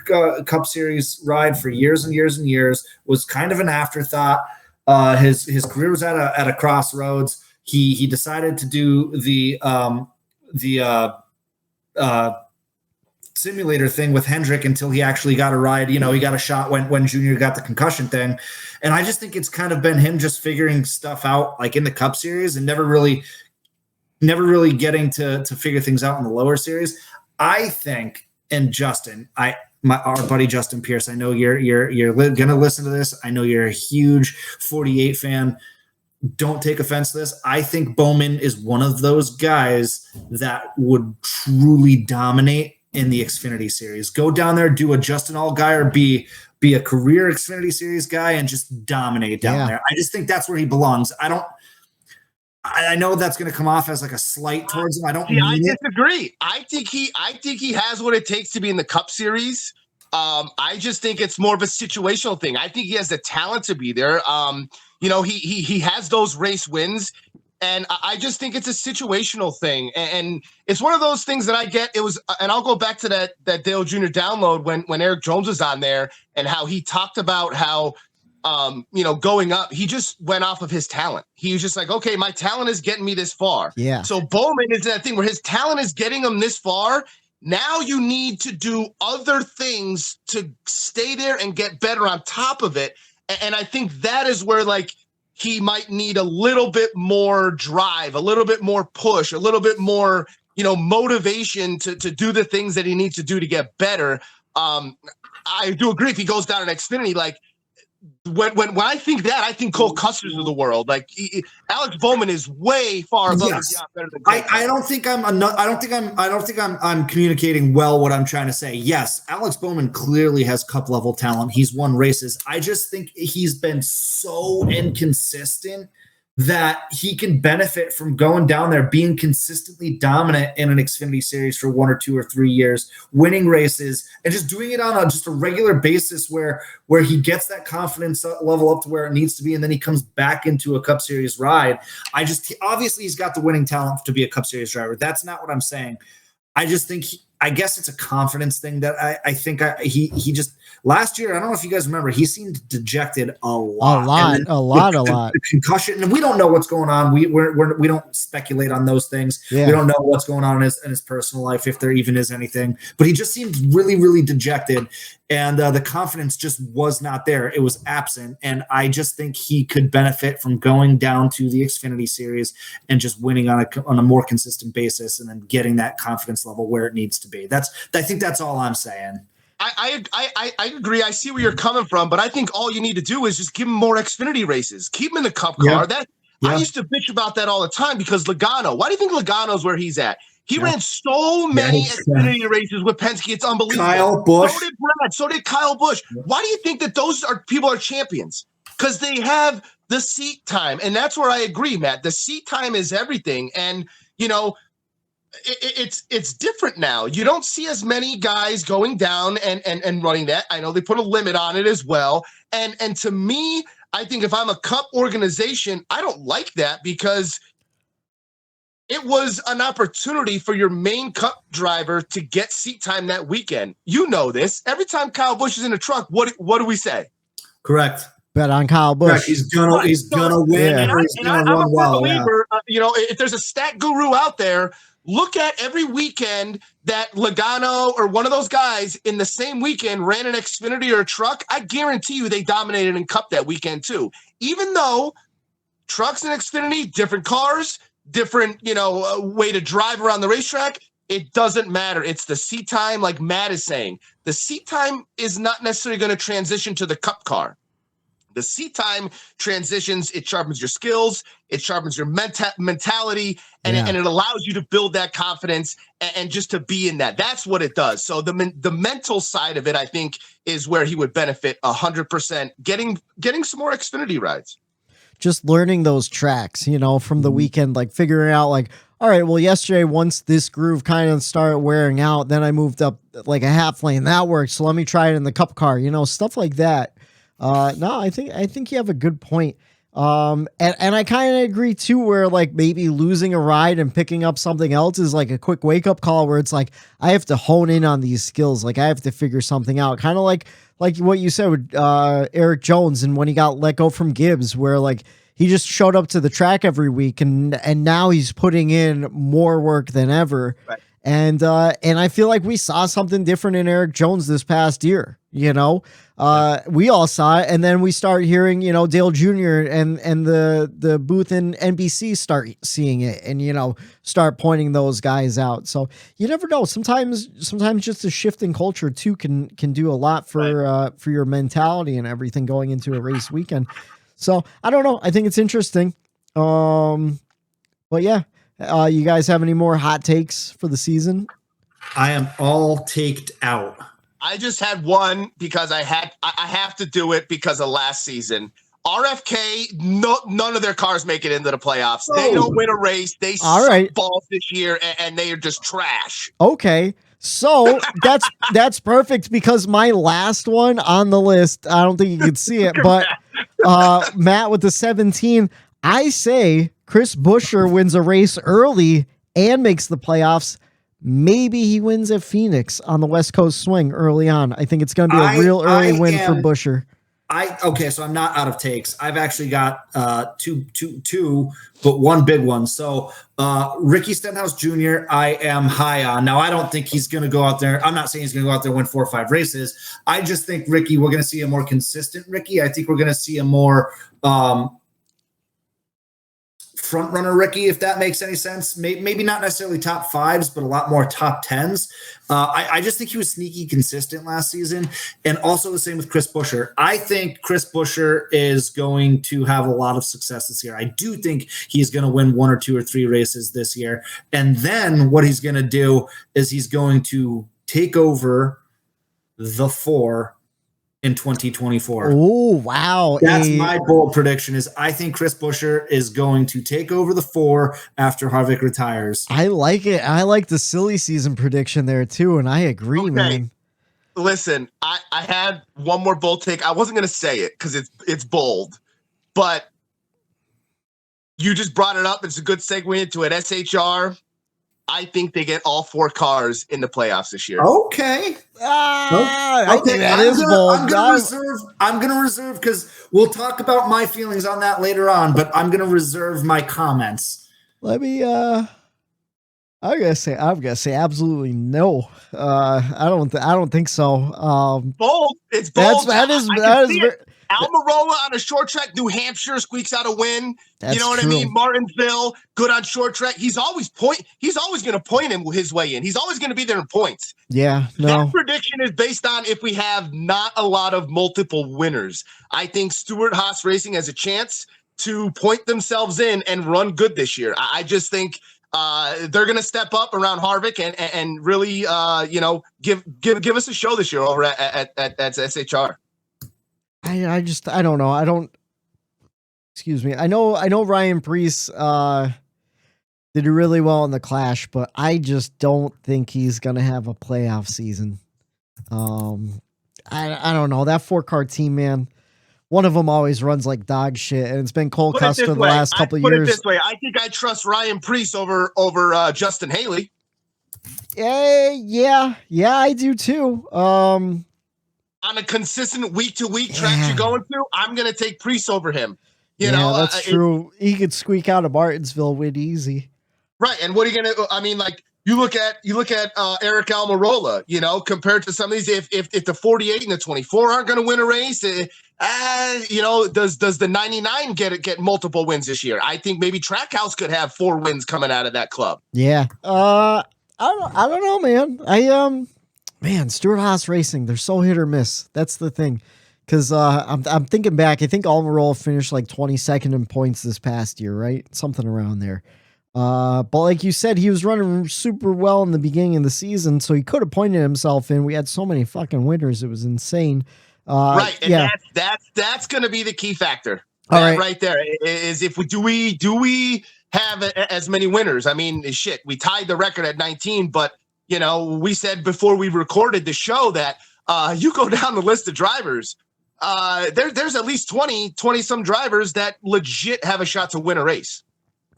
Speaker 8: Cup Series ride for years and years and years. Was kind of an afterthought. His career was at a crossroads. He decided to do the simulator thing with Hendrick until he actually got a ride. He got a shot when Junior got the concussion thing. And I just think it's kind of been him just figuring stuff out like in the Cup Series and never really getting to figure things out in the lower series. I think, and Justin, our buddy Justin Pierce, I know you're going to listen to this. I know you're a huge 48 fan. Don't take offense to this. I think Bowman is one of those guys that would truly dominate in the Xfinity Series. Go down there, do a Justin Allgaier, be a career Xfinity Series guy, and just dominate down there. I just think that's where he belongs. I know that's going to come off as like a slight towards him. I
Speaker 3: disagree. I think he has what it takes to be in the Cup Series. I just think it's more of a situational thing. I think he has the talent to be there. He has those race wins, and I just think it's a situational thing. And it's one of those things that I get. It was, and I'll go back to that Dale Jr. download when Eric Jones was on there and how he talked about how, going up, he just went off of his talent. He was just like, okay, my talent is getting me this far.
Speaker 7: Yeah.
Speaker 3: So Bowman is that thing where his talent is getting him this far. Now you need to do other things to stay there and get better on top of it. And I think that is where, like, he might need a little bit more drive, a little bit more push, a little bit more, motivation to do the things that he needs to do to get better. I do agree if he goes down in Xfinity, like, when I think that, I think Cole Custer's of the world. Like Alex Bowman is way far above.
Speaker 8: Yes.
Speaker 3: Better than
Speaker 8: I don't think I'm communicating well what I'm trying to say. Yes, Alex Bowman clearly has Cup level talent. He's won races. I just think he's been so inconsistent that he can benefit from going down there, being consistently dominant in an Xfinity series for 1 or 2 or 3 years, winning races, and just doing it on just a regular basis where he gets that confidence level up to where it needs to be, and then he comes back into a Cup Series ride. Obviously he's got the winning talent to be a Cup Series driver. That's not what I'm saying. I just think I guess it's a confidence thing that I think he just last year. I don't know if you guys remember, he seemed dejected a lot.
Speaker 7: A lot.
Speaker 8: The concussion, and we don't know what's going on. We don't speculate on those things.
Speaker 7: Yeah.
Speaker 8: We don't know what's going on in his personal life, if there even is anything. But he just seemed really, really dejected, and the confidence just was not there. It was absent, and I just think he could benefit from going down to the Xfinity Series and just winning on a more consistent basis, and then getting that confidence level where it needs to be. I think that's all I'm saying.
Speaker 3: I agree. I see where you're coming from, but I think all you need to do is just give him more Xfinity races. Keep him in the Cup car. I used to bitch about that all the time because Logano. Why do you think Logano's where he's at? He ran so many Xfinity races with Penske. It's unbelievable.
Speaker 8: Kyle Busch.
Speaker 3: So did Brad. So did Kyle Busch. Why do you think that those people are champions? Because they have the seat time, and that's where I agree, Matt. The seat time is everything, and it's different now. You don't see as many guys going down and running that. I know they put a limit on it as well. And to me, I think if I'm a Cup organization, I don't like that because it was an opportunity for your main Cup driver to get seat time that weekend. You know this. Every time Kyle Busch is in a truck, what do we say?
Speaker 8: Correct.
Speaker 7: Bet on Kyle Busch.
Speaker 8: Correct. He's gonna win.
Speaker 7: Yeah.
Speaker 3: I'm a believer. If there's a stat guru out there, look at every weekend that Logano or one of those guys in the same weekend ran an Xfinity or a truck. I guarantee you they dominated in Cup that weekend too. Even though trucks and Xfinity, different cars, different, way to drive around the racetrack, it doesn't matter. It's the seat time, like Matt is saying. The seat time is not necessarily going to transition to the Cup car. The seat time transitions, it sharpens your skills, it sharpens your mentality, and it allows you to build that confidence and just to be in that. That's what it does. So the mental side of it, I think, is where he would benefit 100%, getting some more Xfinity rides.
Speaker 7: Just learning those tracks, from the weekend, like figuring out like, all right, well, yesterday, once this groove kind of started wearing out, then I moved up like a half lane. That worked. So let me try it in the Cup car, stuff like that. No, I think you have a good point. And I kind of agree too, where like maybe losing a ride and picking up something else is like a quick wake up call where it's like, I have to hone in on these skills. Like I have to figure something out. Kind of like what you said with, Eric Jones and when he got let go from Gibbs, where like he just showed up to the track every week and now he's putting in more work than ever. Right. And I feel like we saw something different in Eric Jones this past year. We all saw it, and then we start hearing, Dale Jr. and the booth in NBC start seeing it, and start pointing those guys out. So you never know. Sometimes just a shift in culture too can do a lot for your mentality and everything going into a race weekend. So I don't know. I think it's interesting. But yeah. You guys have any more hot takes for the season?
Speaker 8: I am all taked out.
Speaker 3: I just had one because I have to do it because of last season. RFK, none of their cars make it into the playoffs. Oh. They don't win a race. They suck balls this year, and they are just trash.
Speaker 7: Okay. So that's perfect because my last one on the list, I don't think you can see it, but Matt with the 17, I say Chris Buescher wins a race early and makes the playoffs. Maybe he wins at Phoenix on the West Coast swing early on. I think it's going to be a real early win for Buescher.
Speaker 8: So I'm not out of takes. I've actually got two, but one big one. So Ricky Stenhouse Jr. I am high on. Now I don't think he's going to go out there. I'm not saying he's going to go out there and win 4 or 5 races. I just think we're going to see a more consistent Ricky. I think we're going to see a more front runner Ricky, if that makes any sense. Maybe not necessarily top 5s, but a lot more top 10s. I just think he was sneaky consistent last season, and also the same with Chris Buescher. I think Chris Buescher is going to have a lot of success this year. I do think he's going to win 1 or 2 or 3 races this year, and then what he's going to do is he's going to take over the 4 in 2024.
Speaker 7: Oh, wow.
Speaker 8: That's my bold prediction is I think Chris Buescher is going to take over the 4 after Harvick retires.
Speaker 7: I like it. I like the silly season prediction there too, and I agree, man.
Speaker 3: Listen, I had one more bold take. I wasn't going to say it because it's bold, but you just brought it up. It's a good segue into it. SHR, I think they get all 4 cars in the playoffs this year.
Speaker 8: Okay.
Speaker 7: I think that is bold.
Speaker 8: I'm going to reserve because we'll talk about my feelings on that later on, but I'm going to reserve my comments.
Speaker 7: Let me, I'm gonna say absolutely no. I don't think so.
Speaker 3: Bold. It's bold.
Speaker 7: That is
Speaker 3: Almirola on a short track. New Hampshire squeaks out a win. You know what I mean? Martinsville, good on short track. He's always going to point him his way in. He's always going to be there in points.
Speaker 7: Yeah, no.
Speaker 3: That prediction is based on if we have not a lot of multiple winners. I think Stewart-Haas Racing has a chance to point themselves in and run good this year. I just think they're going to step up around Harvick and really, give us a show this year over at SHR.
Speaker 7: I don't know. Excuse me. I know Ryan Preece did really well in the Clash, but I just don't think he's going to have a playoff season. I don't know. That 4-car team, man, one of them always runs like dog shit, and it's been Cole Custer the last couple of years.
Speaker 3: Put it this way. I think I trust Ryan Preece over Justin Haley.
Speaker 7: Yeah, I do too.
Speaker 3: On a consistent week-to-week track you're going through, I'm going to take Preece over him. You know,
Speaker 7: that's true. He could squeak out a Martinsville win easy.
Speaker 3: Right, and what are you going to? I mean, like you look at Eric Almirola. You know, compared to some of these, if the 48 and the 24 aren't going to win a race, does the 99 get multiple wins this year? I think maybe Trackhouse could have 4 wins coming out of that club.
Speaker 7: Yeah. I don't know, man. Man, Stewart-Haas Racing, they're so hit or miss. That's the thing. Because I'm thinking back, I think Almirola finished like 22nd in points this past year, right? Something around there. But like you said, he was running super well in the beginning of the season, so he could have pointed himself in. We had so many fucking winners. It was insane.
Speaker 3: Right, and that's going to be the key factor. Right there is if we have as many winners. I mean, shit, we tied the record at 19, but you know, we said before we recorded the show that you go down the list of drivers, there's at least 20 some drivers that legit have a shot to win a race.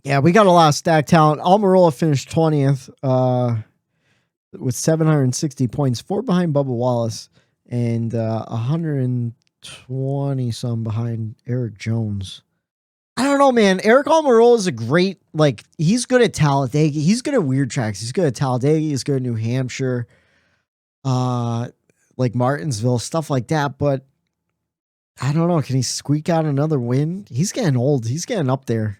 Speaker 7: Yeah, we got a lot of stacked talent. Almirola finished 20th with 760 points, 4 behind Bubba Wallace, and 120 some behind Eric Jones. I don't know, man. Eric Almirola is a great, he's good at Talladega. He's good at weird tracks. He's good at Talladega. He's good at New Hampshire, like Martinsville, stuff like that. But I don't know. Can he squeak out another win? He's getting old. He's getting up there.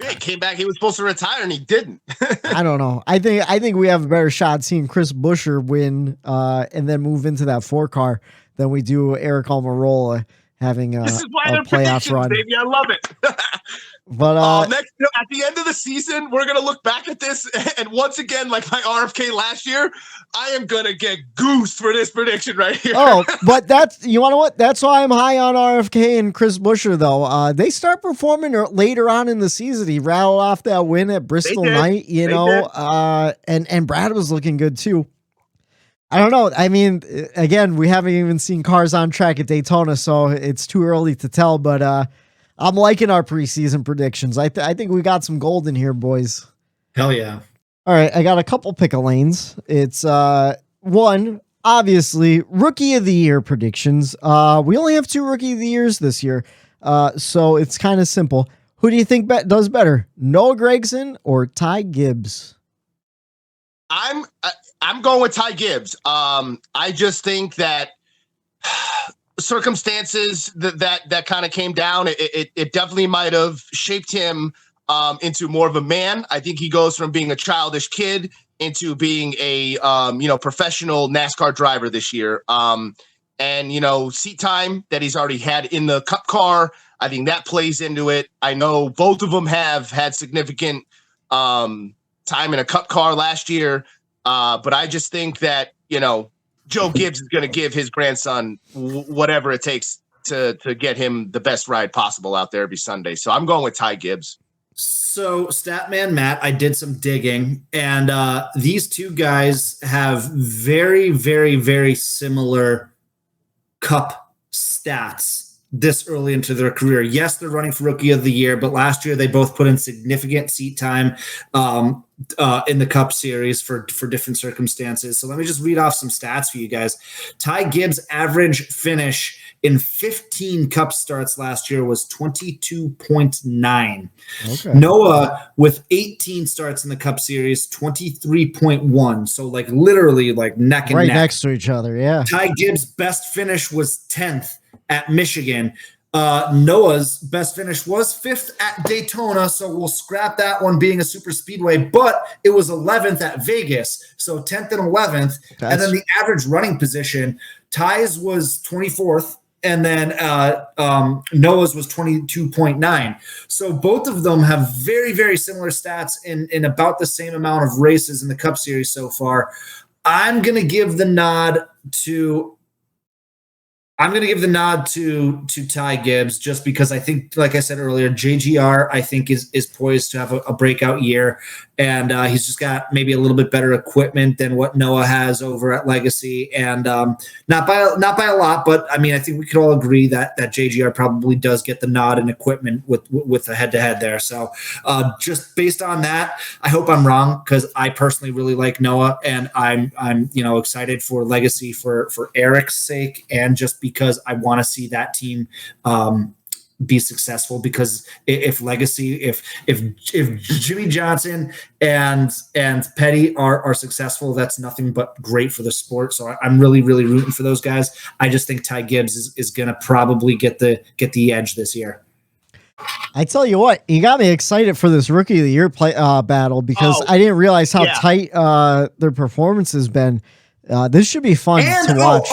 Speaker 3: Yeah, he came back. He was supposed to retire, and he didn't.
Speaker 7: I don't know. I think we have a better shot seeing Chris Buescher win and then move into that 4-car than we do Eric Almirola having
Speaker 3: this is why they're
Speaker 7: playoff run.
Speaker 3: Baby, I love it.
Speaker 7: But
Speaker 3: next, at the end of the season, we're gonna look back at this, and once again, like my RFK last year, I am gonna get goosed for this prediction right here.
Speaker 7: Oh, but you know what? That's why I'm high on RFK and Chris Buescher, though. They start performing later on in the season. He rattled off that win at Bristol Night, and Brad was looking good too. I don't know. I mean, again, we haven't even seen cars on track at Daytona, so it's too early to tell. But I'm liking our preseason predictions. I think we got some gold in here, boys.
Speaker 8: Hell yeah.
Speaker 7: All right, I got a couple pick lanes. It's one, obviously, Rookie of the Year predictions. We only have 2 Rookie of the Years this year, so it's kind of simple. Who do you think does better, Noah Gragson or Ty Gibbs?
Speaker 3: I'm going with Ty Gibbs. I just think that circumstances that kind of came down, it definitely might have shaped him into more of a man. I think he goes from being a childish kid into being a professional NASCAR driver this year. And seat time that he's already had in the Cup car, I think that plays into it. I know both of them have had significant time in a Cup car last year. But I just think that, Joe Gibbs is going to give his grandson whatever it takes to get him the best ride possible out there every Sunday. So I'm going with Ty Gibbs.
Speaker 8: So, Statman Matt, I did some digging, and these two guys have very, very, very similar Cup stats this early into their career. Yes, they're running for Rookie of the Year, but last year they both put in significant seat time in the Cup Series for different circumstances. So let me just read off some stats for you guys. Ty Gibbs' average finish in 15 Cup starts last year was 22.9.
Speaker 7: Okay.
Speaker 8: Noah, with 18 starts in the Cup Series, 23.1. So like literally like neck and
Speaker 7: Right
Speaker 8: neck.
Speaker 7: next to each other, yeah.
Speaker 8: Ty Gibbs' best finish was 10th at Michigan. Noah's best finish was 5th at Daytona, so we'll scrap that one being a super speedway, but it was 11th at Vegas, so 10th and 11th. And then the average running position, Ty's was 24th, and then Noah's was 22.9. So both of them have very, very similar stats in about the same amount of races in the Cup Series so far. I'm going to give the nod to Ty Gibbs just because I think, like I said earlier, JGR I think is poised to have a breakout year, and he's just got maybe a little bit better equipment than what Noah has over at Legacy, and not by a lot, but I mean I think we could all agree that JGR probably does get the nod in equipment with the head-to-head there. So just based on that, I hope I'm wrong because I personally really like Noah, and I'm excited for Legacy for Eric's sake, and just because I want to see that team be successful, because if Legacy, if Jimmy Johnson and Petty are successful, that's nothing but great for the sport. So I'm really, really rooting for those guys. I just think Ty Gibbs is going to probably get the edge this year.
Speaker 7: I tell you what, you got me excited for this Rookie of the Year battle because I didn't realize how tight their performance has been. This should be fun to watch.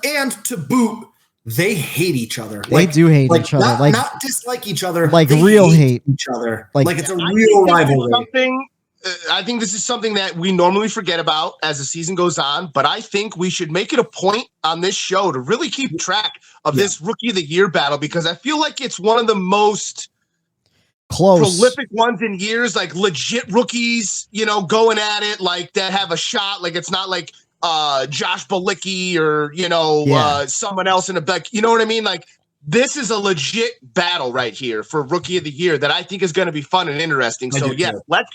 Speaker 8: And to boot, they hate each other.
Speaker 7: They do hate each other.
Speaker 8: Not dislike each other.
Speaker 7: Like real hate
Speaker 8: each other. Like it's a real rivalry.
Speaker 3: I think this is something that we normally forget about as the season goes on, but I think we should make it a point on this show to really keep track of this Rookie of the Year battle, because I feel like it's one of the most prolific ones in years, like legit rookies, going at it, like that have a shot. Like it's not like Josh Balicki or someone else in a back. You know what I mean? Like this is a legit battle right here for Rookie of the Year that I think is going to be fun and interesting. So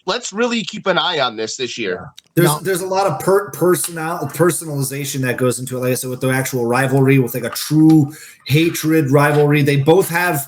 Speaker 3: let's really keep an eye on this year.
Speaker 8: There's a lot of personalization that goes into it. Like I said, with the actual rivalry, with like a true hatred rivalry, they both have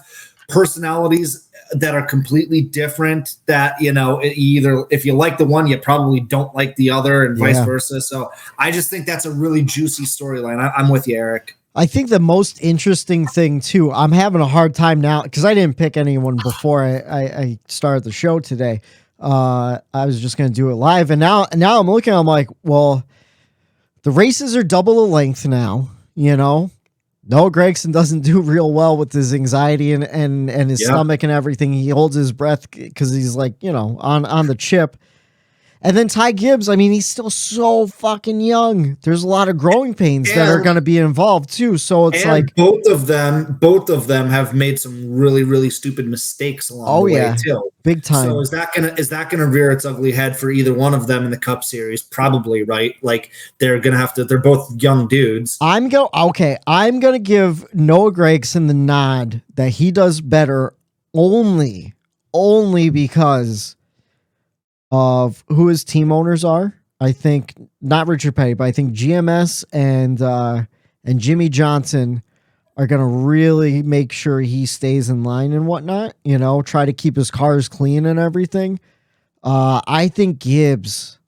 Speaker 8: personalities that are completely different, that either if you like the one you probably don't like the other, and vice versa. So I just think that's a really juicy storyline. I'm with you, Eric.
Speaker 7: I think the most interesting thing too, I'm having a hard time now because I didn't pick anyone before I started the show today. I was just going to do it live, and now I'm looking, I'm like, well, the races are double the length now, Noah Gragson doesn't do real well with his anxiety and his stomach and everything. He holds his breath because he's like, on the chip. And then Ty Gibbs, I mean, he's still so fucking young. There's a lot of growing pains that are going to be involved too. So it's like
Speaker 8: both of them have made some really, really stupid mistakes along the way too.
Speaker 7: Big time.
Speaker 8: So is that gonna rear its ugly head for either one of them in the Cup Series? Probably, right? Like they're both young dudes. I'm gonna give Noah Gragson the nod that he does better only because of who his team owners are.
Speaker 7: I think not Richard Petty, but I think GMS and Jimmy Johnson are going to really make sure he stays in line and whatnot, try to keep his cars clean and everything. I think Gibbs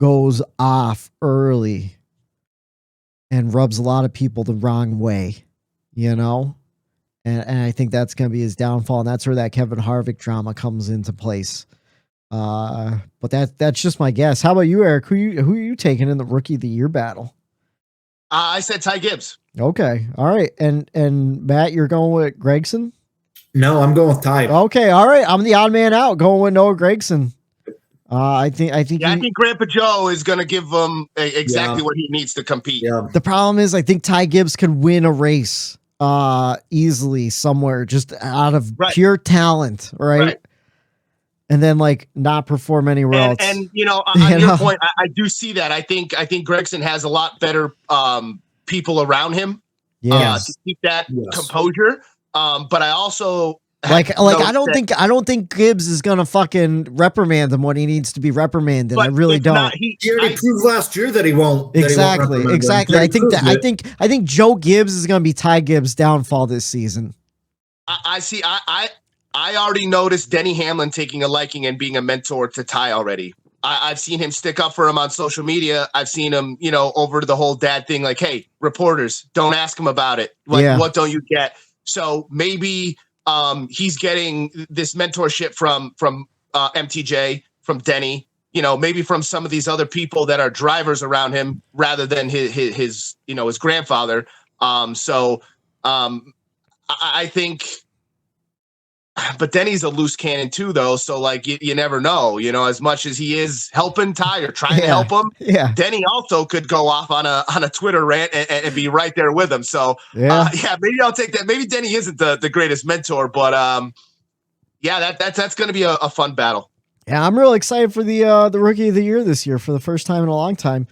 Speaker 7: goes off early and rubs a lot of people the wrong way, and I think that's going to be his downfall. And that's where that Kevin Harvick drama comes into place. But that's just my guess. How about you, Eric? Who are you taking in the Rookie of the Year battle?
Speaker 3: I said Ty Gibbs.
Speaker 7: Okay. All right. And Matt, you're going with Gragson?
Speaker 8: No, I'm going with Ty.
Speaker 7: Okay. All right. I'm the odd man out, going with Noah Gragson. I think
Speaker 3: I think Grandpa Joe is going to give him exactly what he needs to compete.
Speaker 8: Yeah.
Speaker 7: the problem is I think Ty Gibbs could win a race easily somewhere just out of pure talent, right? And then like not perform anywhere else.
Speaker 3: And on your point, I do see that. I think Gregson has a lot better people around him to keep that composure. But I also
Speaker 7: I don't think Gibbs is gonna fucking reprimand him when he needs to be reprimanded. I really don't.
Speaker 8: He already proved last year that he won't.
Speaker 7: Exactly. I think Joe Gibbs is gonna be Ty Gibbs' downfall this season.
Speaker 3: I see. I already noticed Denny Hamlin taking a liking and being a mentor to Ty already. I've seen him stick up for him on social media. I've seen him, over the whole dad thing, like, hey, reporters, don't ask him about it. Like, what don't you get? So maybe he's getting this mentorship from MTJ, from Denny, maybe from some of these other people that are drivers around him rather than his grandfather. I think. But Denny's a loose cannon too, though. So like you never know, as much as he is helping Ty or trying to help him, Denny also could go off on a Twitter rant and be right there with him. So maybe I'll take that. Maybe Denny isn't the greatest mentor, but that's going to be a fun battle.
Speaker 7: Yeah, I'm really excited for the Rookie of the Year this year for the first time in a long time.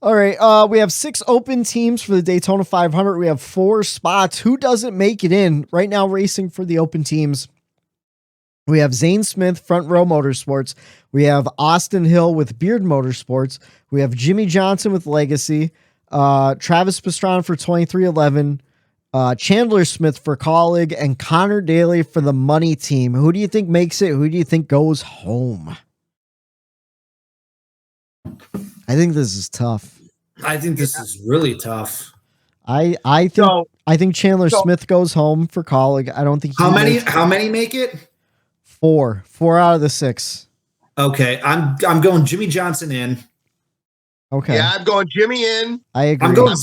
Speaker 7: All right, we have 6 open teams for the Daytona 500. We have 4 spots. Who doesn't make it in right now? Racing for the open teams. We have Zane Smith, Front Row Motorsports. We have Austin Hill with Beard Motorsports. We have Jimmy Johnson with Legacy. Travis Pastrana for 2311. Chandler Smith for Colleague. And Connor Daly for the Money Team. Who do you think makes it? Who do you think goes home? I think this is tough.
Speaker 8: I think this is really tough.
Speaker 7: I think Chandler Smith goes home for Colleague. I don't think
Speaker 8: how many make it?
Speaker 7: 4 out of the 6.
Speaker 8: Okay, I'm going Jimmy Johnson in.
Speaker 7: Okay,
Speaker 3: yeah, I'm going Jimmy in.
Speaker 7: I agree.
Speaker 8: I'm going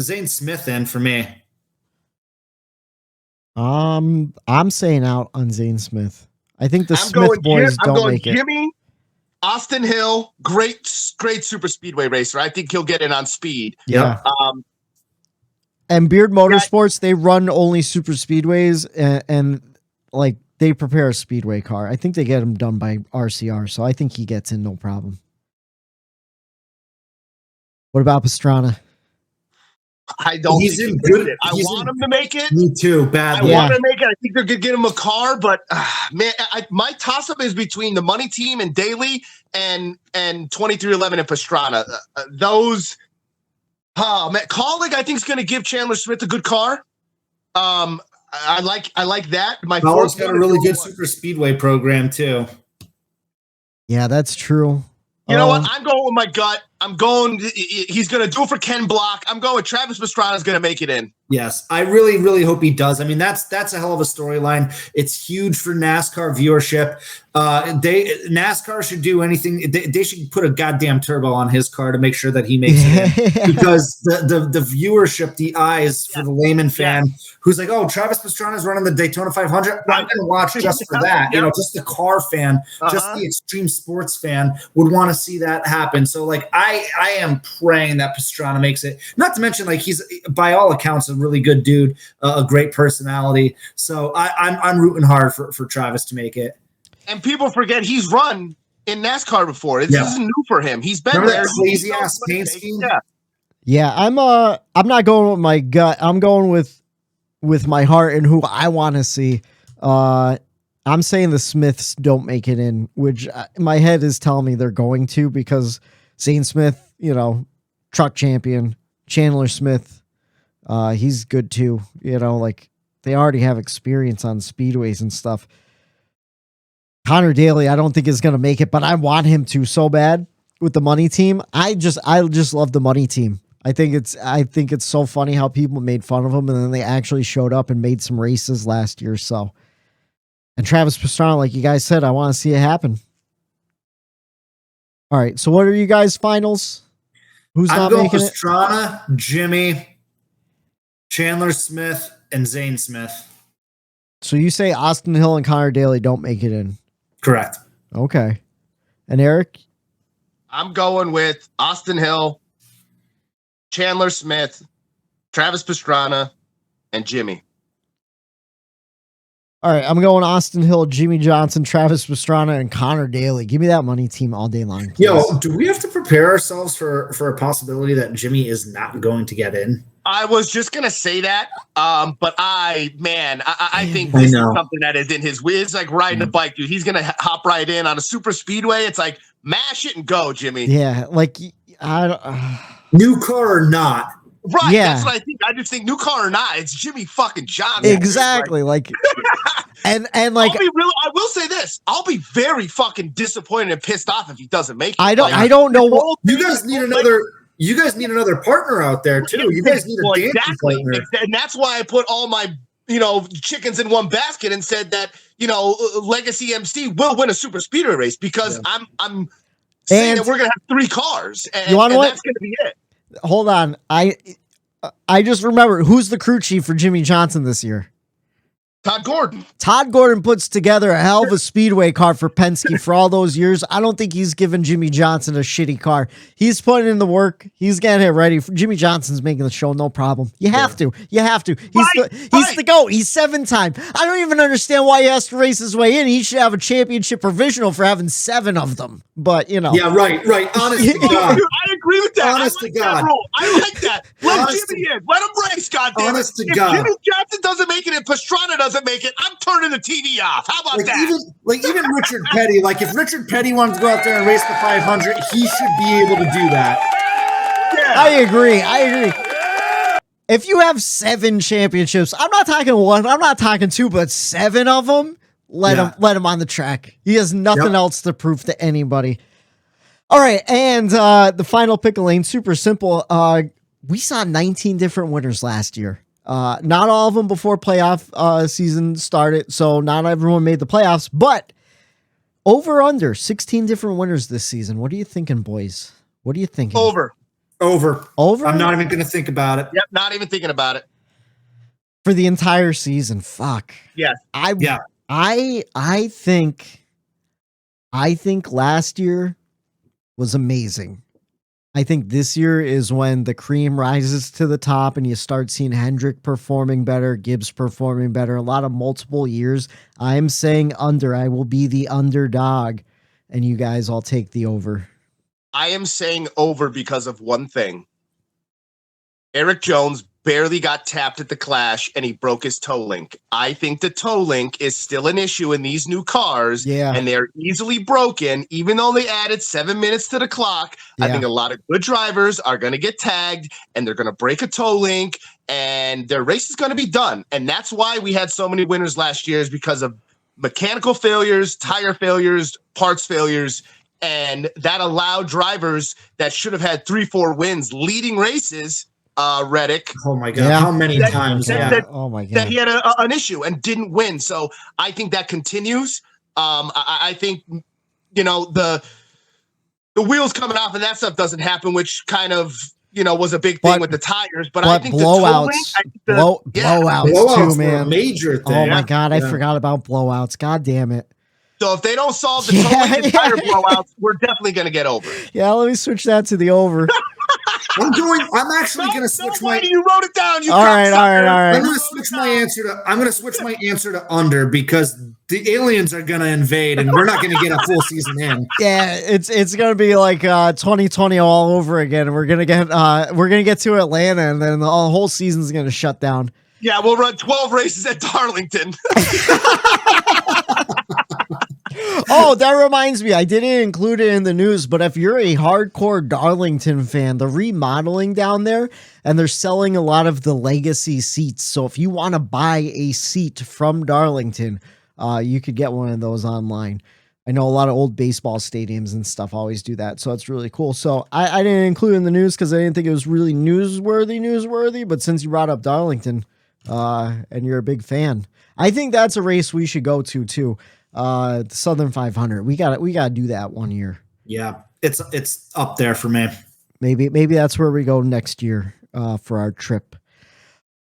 Speaker 8: Zane Smith in for me.
Speaker 7: I'm saying out on Zane Smith. I think the Smith boys don't make it.
Speaker 3: Jimmy, Austin Hill, great super speedway racer. I think he'll get in on speed.
Speaker 7: Yeah. And Beard Motorsports, they run only super speedways and like they prepare a speedway car. I think they get them done by RCR, so I think he gets in no problem. What about Pastrana?
Speaker 3: I don't think he good. I want him to make it.
Speaker 8: Me too, badly.
Speaker 3: I want him to make it. I think they're going to get him a car, but man, my toss-up is between the Money Team and Daly and 2311 and Pastrana. Those, Colleague, I think is going to give Chandler Smith a good car. I like that. My
Speaker 8: Colleague's got a really good super speedway program too.
Speaker 7: Yeah, that's true.
Speaker 3: You know what? I'm going with my gut. He's going to do it for Ken Block. I'm going with Travis Pastrana is going to make it in.
Speaker 8: Yes, I really, really hope he does. I mean, that's a hell of a storyline. It's huge for NASCAR viewership. NASCAR should do anything. They should put a goddamn turbo on his car to make sure that he makes it in. Because the viewership, the eyes for the layman fan who's like, oh, Travis Pastrana is running the Daytona 500. I'm going to watch just for that. Just the car fan, just the extreme sports fan would want to see that happen. So like, I am praying that Pastrana makes it. Not to mention, like, he's by all accounts a really good dude, a great personality. So I'm rooting hard for Travis to make it.
Speaker 3: And people forget he's run in NASCAR before. This isn't new for him. He's been
Speaker 8: Remember
Speaker 3: there.
Speaker 8: That crazy ass paint scheme?
Speaker 7: Yeah, I'm not going with my gut. I'm going with my heart and who I want to see. I'm saying the Smiths don't make it in, which my head is telling me they're going to, because Zane Smith, truck champion, Chandler Smith, he's good too. Like they already have experience on speedways and stuff. Connor Daly, I don't think is going to make it, but I want him to so bad with the Money Team. I just love the Money Team. I think it's so funny how people made fun of him, and then they actually showed up and made some races last year. So, and Travis Pastrana, like you guys said, I want to see it happen. All right. So what are you guys' finals? Who's not making it?
Speaker 8: Pastrana, Jimmy, Chandler Smith, and Zane Smith.
Speaker 7: So you say Austin Hill and Connor Daly don't make it in?
Speaker 8: Correct.
Speaker 7: Okay. And Eric?
Speaker 3: I'm going with Austin Hill, Chandler Smith, Travis Pastrana, and Jimmy.
Speaker 7: All right, I'm going Austin Hill, Jimmy Johnson, Travis Pastrana, and Connor Daly. Give me that money team all day long, please.
Speaker 8: Yo, do we have to prepare ourselves for a possibility that Jimmy is not going to get in?
Speaker 3: I was just gonna say that, but I think this is something that is in his. It's like riding a bike, dude. He's gonna hop right in on a super speedway. It's like mash it and go, Jimmy.
Speaker 7: Yeah, like
Speaker 8: new car or not.
Speaker 3: Right,
Speaker 7: yeah.
Speaker 3: That's what I think. I just think new car or not, it's Jimmy fucking Johnson.
Speaker 7: Exactly, like and like
Speaker 3: I will say this: I'll be very fucking disappointed and pissed off if he doesn't make it.
Speaker 7: I don't know what
Speaker 8: you guys need another. You guys need another partner out there too. You guys need a dancing partner,
Speaker 3: and that's why I put all my chickens in one basket and said that Legacy MC will win a super speedway race because I'm saying that we're gonna have 3 cars and,
Speaker 7: you want
Speaker 3: and
Speaker 7: what?
Speaker 3: that's gonna be it.
Speaker 7: Hold on. I just remember who's the crew chief for Jimmy Johnson this year.
Speaker 3: Todd Gordon.
Speaker 7: Todd Gordon puts together a hell of a speedway car for Penske for all those years. I don't think he's given Jimmy Johnson a shitty car. He's putting in the work. He's getting it ready. Jimmy Johnson's making the show, no problem. You have to. You have to. He's the GOAT. He's 7-time. I don't even understand why he has to race his way in. He should have a championship provisional for having 7 of them. But,
Speaker 8: Yeah, right. Honest to God.
Speaker 3: I agree with that.
Speaker 8: Honest to God.
Speaker 3: I like that. Let Jimmy in. Let him race, goddammit.
Speaker 8: Honest to
Speaker 3: if
Speaker 8: God.
Speaker 3: Jimmy Johnson doesn't make it and Pastrana doesn't make it, I'm turning the TV off. How about that?
Speaker 8: Even Richard Petty, if Richard Petty wanted to go out there and race the 500, he should be able to do that.
Speaker 3: Yeah.
Speaker 7: I agree. If you have 7 championships, I'm not talking 1, I'm not talking 2, but 7 of them, let him on the track. He has nothing else to prove to anybody. All right, and the final pick lane, super simple. We saw 19 different winners last year. Not all of them before playoff season started, so not everyone made the playoffs, but over under 16 different winners this season. What are you thinking, boys? What are you thinking?
Speaker 3: Over.
Speaker 8: I'm not even going to think about it.
Speaker 3: Yep, not even thinking about it.
Speaker 7: For the entire season. Fuck.
Speaker 3: Yes.
Speaker 7: I think last year was amazing. I think this year is when the cream rises to the top and you start seeing Hendrick performing better, Gibbs performing better, a lot of multiple years. I'm saying under. I will be the underdog, and you guys all take the over.
Speaker 3: I am saying over because of one thing. Eric Jones barely got tapped at the Clash, and he broke his toe link. I think the toe link is still an issue in these new cars, and they're easily broken, even though they added 7 minutes to the clock. I think a lot of good drivers are going to get tagged, and they're going to break a toe link, and their race is going to be done. And that's why we had so many winners last year, is because of mechanical failures, tire failures, parts failures, and that allowed drivers that should have had 3-4 wins leading races, Reddick.
Speaker 8: Oh my God! How many times?
Speaker 7: Oh my God!
Speaker 3: That he had an issue and didn't win. So I think that continues. I think the wheels coming off and that stuff doesn't happen, which kind of was a big thing with the tires. But I think
Speaker 7: blowouts,
Speaker 8: blowouts
Speaker 7: too, man.
Speaker 8: Major thing.
Speaker 7: Oh my God! I forgot about blowouts. God damn it!
Speaker 3: So if they don't solve the tire blowouts, we're definitely going to get over it.
Speaker 7: Yeah, let me switch that to the over.
Speaker 8: I'm actually going to switch my.
Speaker 3: You wrote it down.
Speaker 7: All right.
Speaker 8: I'm going to switch my answer to. I'm going to switch my answer to under because the aliens are going to invade and we're not going to get a full season in.
Speaker 7: Yeah, it's going to be like 2020 all over again. We're going to get to Atlanta and then the whole season's going to shut down.
Speaker 3: Yeah, we'll run 12 races at Darlington.
Speaker 7: Oh, that reminds me. I didn't include it in the news, but if you're a hardcore Darlington fan, the remodeling down there, and they're selling a lot of the legacy seats. So if you want to buy a seat from Darlington, you could get one of those online. I know a lot of old baseball stadiums and stuff always do that, so it's really cool. So I didn't include it in the news because I didn't think it was really newsworthy, but since you brought up Darlington, and you're a big fan, I think that's a race we should go to too. The Southern 500. We got to do that one year.
Speaker 8: Yeah, it's up there for me.
Speaker 7: Maybe that's where we go next year for our trip.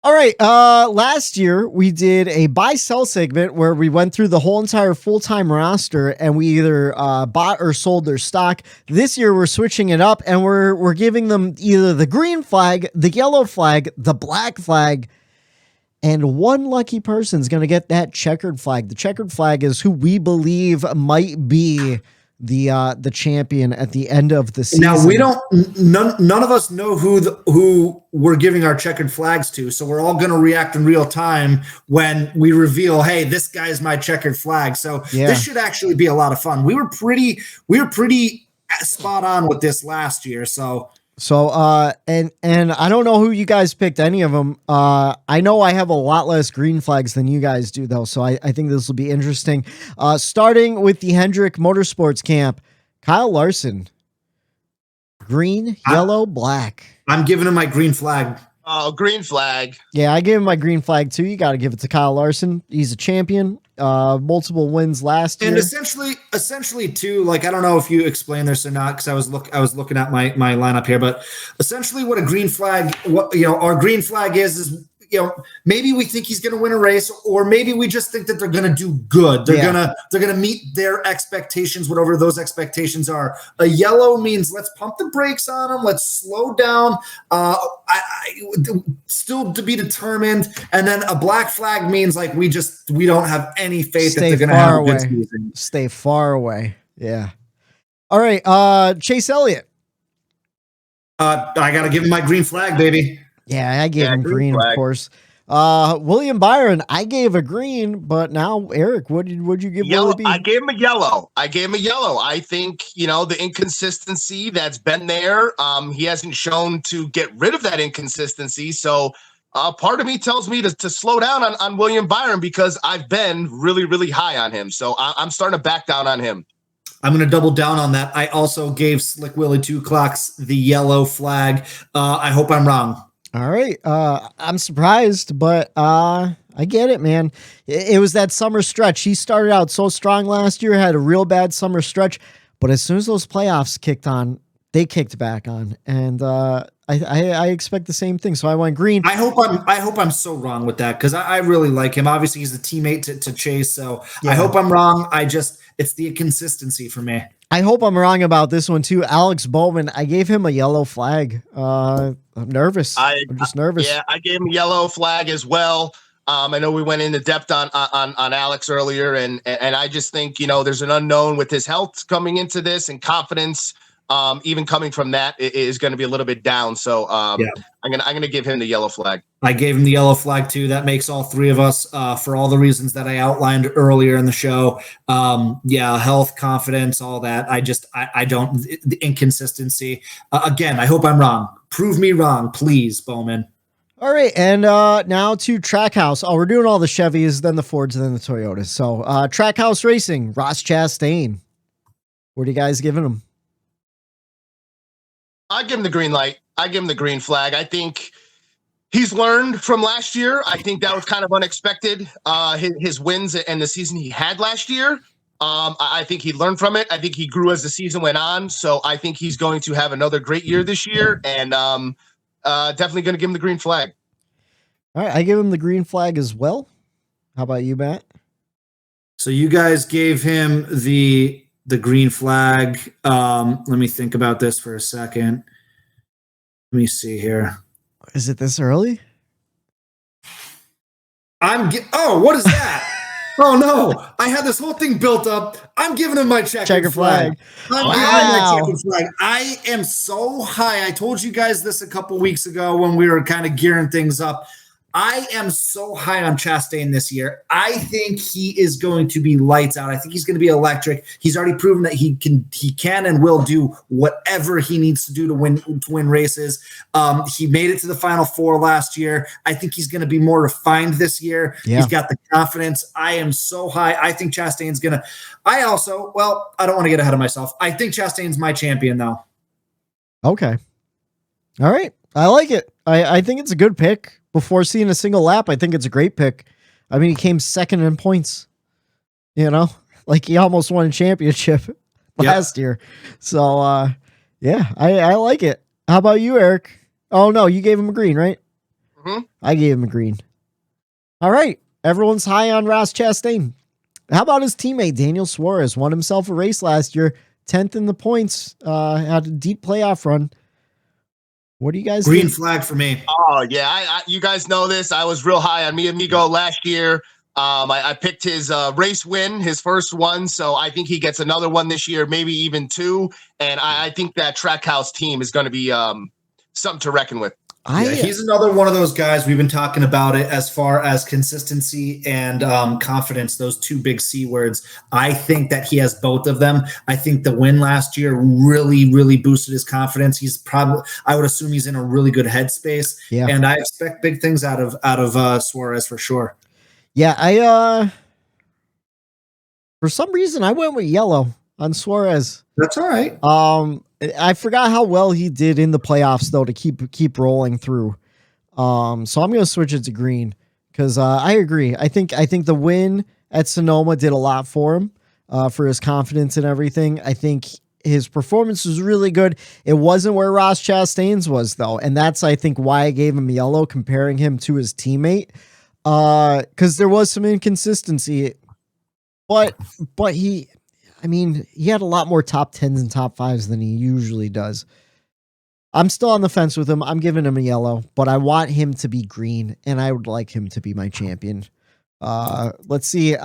Speaker 7: All right. Last year we did a buy sell segment where we went through the whole entire full-time roster and we either bought or sold their stock. This year we're switching it up and we're giving them either the green flag, the yellow flag, the black flag, and one lucky person's going to get that checkered flag. The checkered flag is who we believe might be the champion at the end of the season.
Speaker 8: Now we don't. None of us know who we're giving our checkered flags to, so we're all going to react in real time when we reveal, "Hey, this guy's my checkered flag." So this should actually be a lot of fun. We were pretty spot on with this last year. So and I don't know who you guys picked, any of them. I know I have a lot less green flags than you guys do, though, so I think this will be interesting. Starting with the Hendrick Motorsports camp, Kyle Larson, green, yellow, black. I'm giving him my green flag.
Speaker 3: Oh, green flag.
Speaker 7: Yeah, I gave him my green flag too. You got to give it to Kyle Larson. He's a champion. Multiple wins last year.
Speaker 8: And essentially too, like, I don't know if you explained this or not, because I was looking at my lineup here, but essentially what a green flag, our green flag is maybe we think he's going to win a race, or maybe we just think that they're going to do good. They're going to meet their expectations, whatever those expectations are. A yellow means let's pump the brakes on them. Let's slow down. Still to be determined. And then a black flag means like we don't have any faith that they're going to have a good season.
Speaker 7: Stay far away. Yeah. All right. Chase Elliott.
Speaker 8: I got to give him my green flag, baby.
Speaker 7: Yeah, I gave him green, of course. William Byron, I gave a green, but now Eric, what did you give
Speaker 3: yellow?
Speaker 7: Willie B?
Speaker 3: I gave him a yellow. I think, the inconsistency that's been there, he hasn't shown to get rid of that inconsistency. So part of me tells me to slow down on William Byron, because I've been really, really high on him. So I'm starting to back down on him.
Speaker 8: I'm going to double down on that. I also gave Slick Willie 2 Clocks the yellow flag. I hope I'm wrong.
Speaker 7: All right. I'm surprised, but I get it, man. It was that summer stretch. He started out so strong last year, had a real bad summer stretch, but as soon as those playoffs kicked on, they kicked back on. And I expect the same thing. So I went green.
Speaker 8: I hope I'm so wrong with that, because I really like him. Obviously, he's a teammate to Chase. So yeah. I hope I'm wrong. It's the inconsistency for me.
Speaker 7: I hope I'm wrong about this one too. Alex Bowman, I gave him a yellow flag. I'm nervous. I'm just nervous.
Speaker 3: Yeah, I gave him a yellow flag as well. I know we went into depth on Alex earlier, and I just think, there's an unknown with his health coming into this, and confidence, even coming from that, is going to be a little bit down. So I'm gonna give him the yellow flag.
Speaker 8: I gave him the yellow flag too. That makes all three of us, for all the reasons that I outlined earlier in the show. Health, confidence, all that. I don't, the inconsistency. Again, I hope I'm wrong. Prove me wrong, please, Bowman.
Speaker 7: All right, and now to Trackhouse. Oh, we're doing all the Chevys, then the Fords, and then the Toyotas. So Trackhouse Racing, Ross Chastain. What are you guys giving him?
Speaker 3: I give him the green light. I give him the green flag. I think he's learned from last year. I think that was kind of unexpected, his wins and the season he had last year. I think he learned from it. I think he grew as the season went on. So I think he's going to have another great year this year, and definitely going to give him the green flag.
Speaker 7: All right, I give him the green flag as well. How about you, Matt?
Speaker 8: So you guys gave him the green flag. Let me think about this for a second. Let me see here.
Speaker 7: Is it this early?
Speaker 8: What is that? Oh no! I had this whole thing built up. I'm giving him my checker flag. I'm giving him my checker flag. I am so high. I told you guys this a couple weeks ago when we were kind of gearing things up. I am so high on Chastain this year. I think he is going to be lights out. I think he's going to be electric. He's already proven that he can and will do whatever he needs to do to win races. He made it to the Final Four last year. I think he's going to be more refined this year. Yeah. He's got the confidence. I am so high. I think Chastain's going to – I don't want to get ahead of myself. I think Chastain's my champion, though.
Speaker 7: Okay. All right. I like it. I think it's a good pick. Before seeing a single lap, I think it's a great pick. I mean, he came second in points, like he almost won a championship last year. So, I like it. How about you, Eric? Oh, no, you gave him a green, right? I gave him a green. All right. Everyone's high on Ross Chastain. How about his teammate, Daniel Suarez? Won himself a race last year, 10th in the points, had a deep playoff run. What do you guys
Speaker 8: Green
Speaker 7: think?
Speaker 8: flag for me.
Speaker 3: Oh, yeah. You guys know this. I was real high on Mi Amigo last year. I picked his race win, his first one. So I think he gets another one this year, maybe even two. And I think that Trackhouse team is going to be something to reckon with.
Speaker 8: He's another one of those guys. We've been talking about it as far as consistency and confidence, those two big C words. I think that he has both of them. I think the win last year really, really boosted his confidence. He's probably, I would assume he's in a really good headspace.
Speaker 7: Yeah.
Speaker 8: And I expect big things out of Suarez for sure.
Speaker 7: Yeah, for some reason I went with yellow on Suarez.
Speaker 8: That's all right.
Speaker 7: I forgot how well he did in the playoffs though to keep rolling through. So I'm going to switch it to green because I agree. I think the win at Sonoma did a lot for him, for his confidence and everything. I think his performance was really good. It wasn't where Ross Chastain's was though, and that's I think why I gave him yellow, comparing him to his teammate. Because there was some inconsistency, but he had a lot more top 10s and top 5s than he usually does. I'm still on the fence with him. I'm giving him a yellow, but I want him to be green, and I would like him to be my champion. Let's see.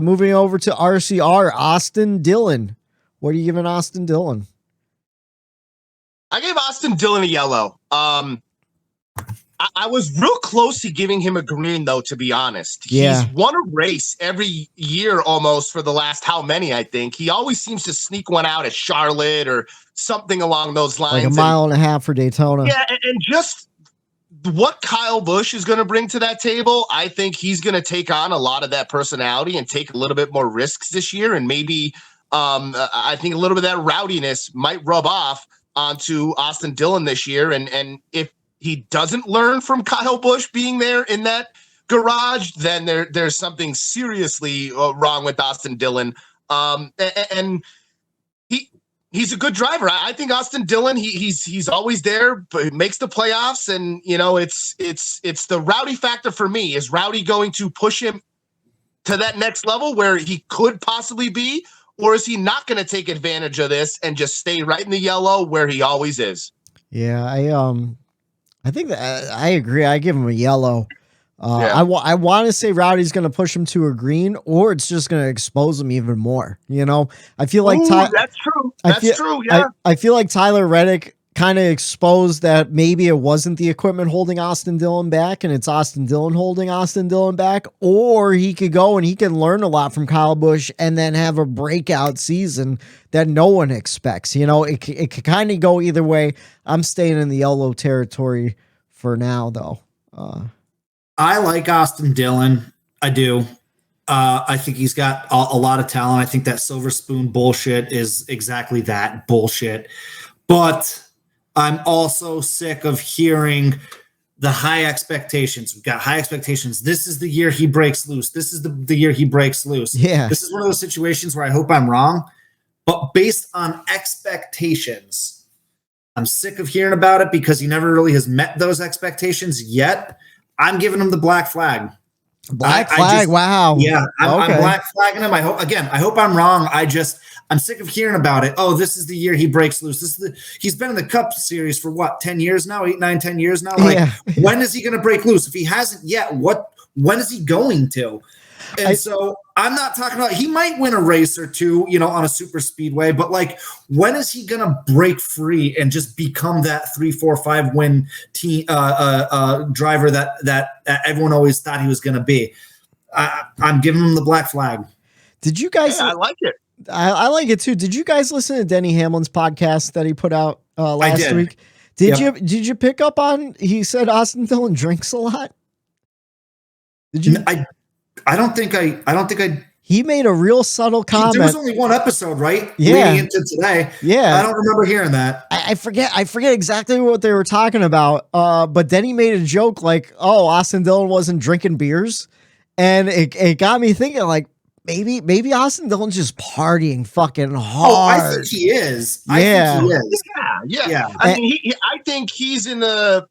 Speaker 7: Moving over to RCR, Austin Dillon. What are you giving Austin Dillon?
Speaker 3: I gave Austin Dillon a yellow. I was real close to giving him a green, though, to be honest.
Speaker 7: Yeah.
Speaker 3: He's won a race every year almost for the last how many, I think. He always seems to sneak one out at Charlotte or something along those lines.
Speaker 7: Like a mile and a half for Daytona.
Speaker 3: Yeah, and just what Kyle Busch is going to bring to that table, I think he's going to take on a lot of that personality and take a little bit more risks this year. And maybe I think a little bit of that rowdiness might rub off onto Austin Dillon this year. And if he doesn't learn from Kyle Busch being there in that garage, then there's something seriously wrong with Austin Dillon. And he's a good driver. I think Austin Dillon, he's always there, but he makes the playoffs. And it's the Rowdy factor for me. Is Rowdy going to push him to that next level where he could possibly be, or is he not going to take advantage of this and just stay right in the yellow where he always is?
Speaker 7: Yeah, I think that I agree. I give him a yellow.
Speaker 3: Yeah.
Speaker 7: I want to say Rowdy's going to push him to a green, or it's just going to expose him even more. I feel like
Speaker 3: that's true. That's true. Yeah.
Speaker 7: I feel like Tyler Reddick kind of exposed that maybe it wasn't the equipment holding Austin Dillon back, and it's Austin Dillon holding Austin Dillon back, or he could go and he can learn a lot from Kyle Busch and then have a breakout season that no one expects. It could kind of go either way. I'm staying in the yellow territory for now, though.
Speaker 8: I like Austin Dillon. I do. I think he's got a lot of talent. I think that silver spoon bullshit is exactly that bullshit. But I'm also sick of hearing the high expectations. We've got high expectations. This is the year he breaks loose. This is the year he breaks loose.
Speaker 7: Yeah.
Speaker 8: This is one of those situations where I hope I'm wrong. But based on expectations, I'm sick of hearing about it because he never really has met those expectations yet. I'm giving him the black flag.
Speaker 7: Black flag? Wow.
Speaker 8: Yeah, I'm
Speaker 7: Okay.
Speaker 8: black flagging him. I hope I'm wrong. I'm sick of hearing about it. Oh, this is the year he breaks loose. He's been in the Cup Series for what, 10 years now? 8, 9, 10 years now? When is he going to break loose? If he hasn't yet, when is he going to? And so I'm not talking about, he might win a race or two, on a super speedway, but when is he going to break free and just become that 3, 4, 5 win team driver that everyone always thought he was going to be? I'm giving him the black flag.
Speaker 7: Did you guys?
Speaker 3: Yeah, I like it.
Speaker 7: I like it too. Did you guys listen to Denny Hamlin's podcast that he put out last week? Did you pick up on? He said Austin Dillon drinks a lot. Did you?
Speaker 8: I don't think I.
Speaker 7: He made a real subtle comment.
Speaker 8: There was only one episode, right?
Speaker 7: Yeah.
Speaker 8: Leading into today.
Speaker 7: Yeah.
Speaker 8: I don't remember hearing that.
Speaker 7: I forget exactly what they were talking about. But then he made a joke like, "Oh, Austin Dillon wasn't drinking beers," and it got me thinking like, maybe Austin Dillon's just partying fucking hard.
Speaker 8: Oh, I think he is.
Speaker 7: Yeah.
Speaker 8: I think he is.
Speaker 3: Yeah. I mean, I think he's in the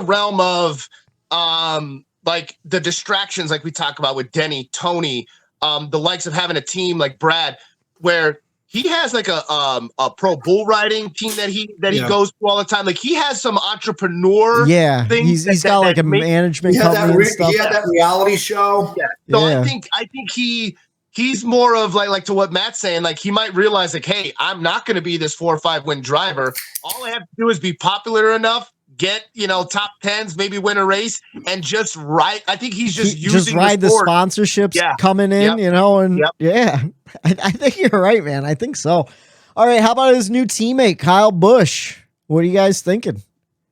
Speaker 3: realm of like the distractions, like we talk about with Denny, Tony, the likes of having a team like Brad, where he has like a pro bull riding team that he goes to all the time. Like he has some entrepreneur.
Speaker 7: Yeah,
Speaker 3: things
Speaker 7: he's got like a management company and stuff.
Speaker 8: He had that reality show.
Speaker 3: Yeah. So
Speaker 7: Yeah.
Speaker 3: I think he's more of like to what Matt's saying. Like he might realize like, hey, I'm not going to be this 4 or 5 win driver. All I have to do is be popular enough, get top 10s, maybe win a race, and just ride. I think he's just using
Speaker 7: ride the
Speaker 3: sport.
Speaker 7: sponsorships
Speaker 3: Yeah.
Speaker 7: coming in,
Speaker 3: Yep.
Speaker 7: and
Speaker 3: Yep.
Speaker 7: yeah, I think you're right, man. I think so. All right, how about his new teammate Kyle Busch? What are you guys thinking?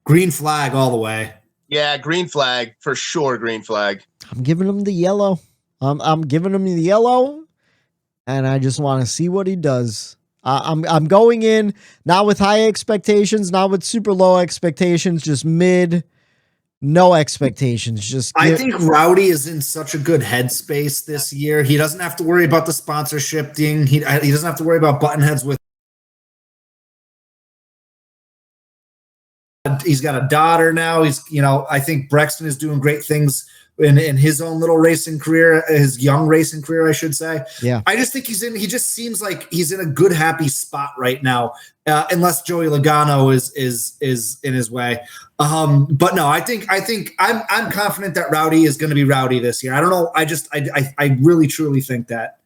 Speaker 8: Green flag all the way.
Speaker 3: Yeah, green flag for sure. Green flag.
Speaker 7: I'm giving him the yellow. I'm giving him the yellow, and I just want to see what he does. I'm going in not with high expectations, not with super low expectations, just mid, no expectations.
Speaker 8: I think Rowdy is in such a good headspace this year. He doesn't have to worry about the sponsorship thing. He doesn't have to worry about button heads with. He's got a daughter now. I think Brexton is doing great things in his own little racing career, his young racing career, I should say.
Speaker 7: Yeah.
Speaker 8: I just think he just seems like he's in a good, happy spot right now, unless Joey Logano is in his way. But no, I think I'm confident that Rowdy is going to be Rowdy this year. I don't know. I really, truly think that.